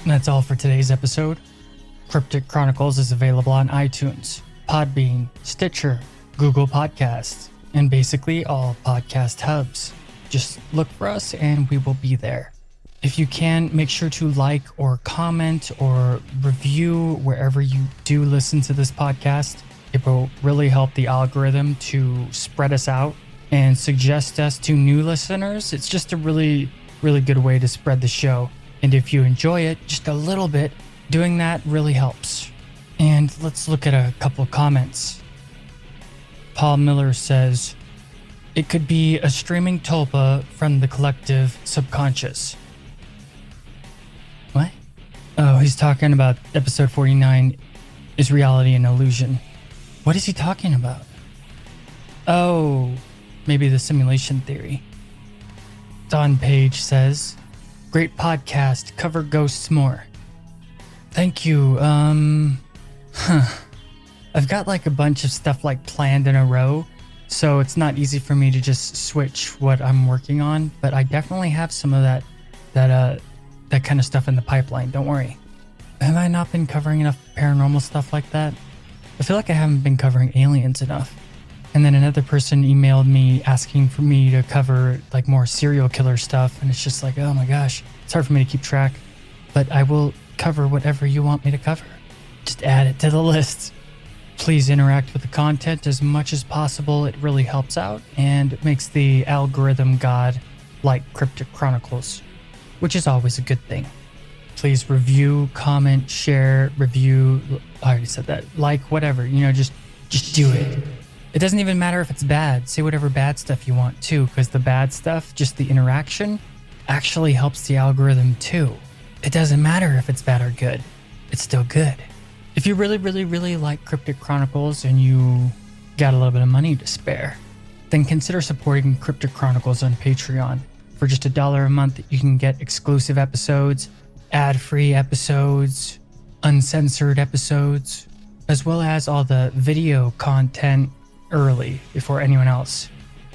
That's all for today's episode. Cryptic Chronicles is available on iTunes, Podbean, Stitcher, Google Podcasts, and basically all podcast hubs. Just look for us and we will be there. If you can, make sure to like or comment or review wherever you do listen to this podcast. It will really help the algorithm to spread us out and suggest us to new listeners. It's just a really, really good way to spread the show. And if you enjoy it just a little bit, doing that really helps. And let's look at a couple of comments. Paul Miller says, "It could be a streaming tulpa from the collective subconscious." What? Oh, he's talking about episode 49, Is Reality an Illusion? What is he talking about? Oh, maybe the simulation theory. Don Page says, "Great podcast, cover ghosts more." Thank you. I've got like a bunch of stuff like planned in a row, so it's not easy for me to just switch what I'm working on, but I definitely have some of that kind of stuff in the pipeline. Don't worry. Have I not been covering enough paranormal stuff like that? I feel like I haven't been covering aliens enough. And then another person emailed me asking for me to cover like more serial killer stuff. And it's just like, oh my gosh, it's hard for me to keep track. But I will cover whatever you want me to cover. Just add it to the list. Please interact with the content as much as possible. It really helps out and makes the algorithm god like Cryptic Chronicles, which is always a good thing. Please review, comment, share, review. I already said that. Like, whatever, just do it. It doesn't even matter if it's bad. Say whatever bad stuff you want too, because the bad stuff, just the interaction, actually helps the algorithm too. It doesn't matter if it's bad or good. It's still good. If you really, really, really like Cryptic Chronicles and you got a little bit of money to spare, then consider supporting Cryptic Chronicles on Patreon. For just $1 a month, you can get exclusive episodes, ad-free episodes, uncensored episodes, as well as all the video content early before anyone else,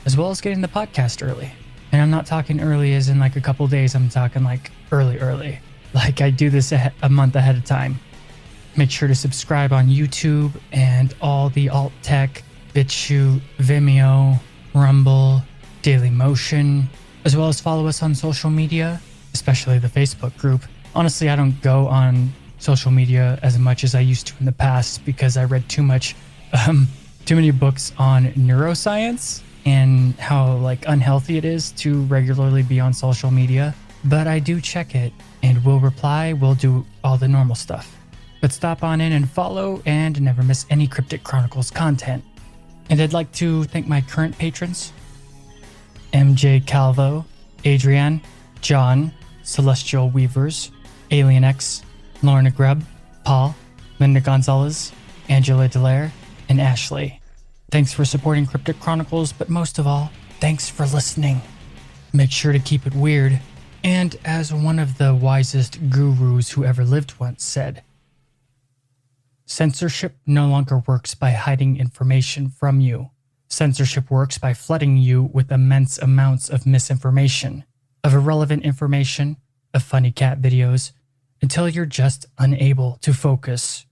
as well as getting the podcast early. And I'm not talking early as in like a couple days, I'm talking like early. Like I do this a month ahead of time. Make sure to subscribe on YouTube and all the alt tech, BitChute, Vimeo, Rumble, Dailymotion, as well as follow us on social media, especially the Facebook group. Honestly, I don't go on social media as much as I used to in the past because I read too many books on neuroscience and how like unhealthy it is to regularly be on social media. But I do check it and we'll reply, we'll do all the normal stuff. But stop on in and follow and never miss any Cryptic Chronicles content. And I'd like to thank my current patrons: MJ Calvo, Adrienne, John, Celestial Weavers, Alien X, Lorna Grubb, Paul, Linda Gonzalez, Angela Delaire, and Ashley. Thanks for supporting Cryptic Chronicles, but most of all, thanks for listening. Make sure to keep it weird. And as one of the wisest gurus who ever lived once said, censorship no longer works by hiding information from you. Censorship works by flooding you with immense amounts of misinformation, of irrelevant information, of funny cat videos, until you're just unable to focus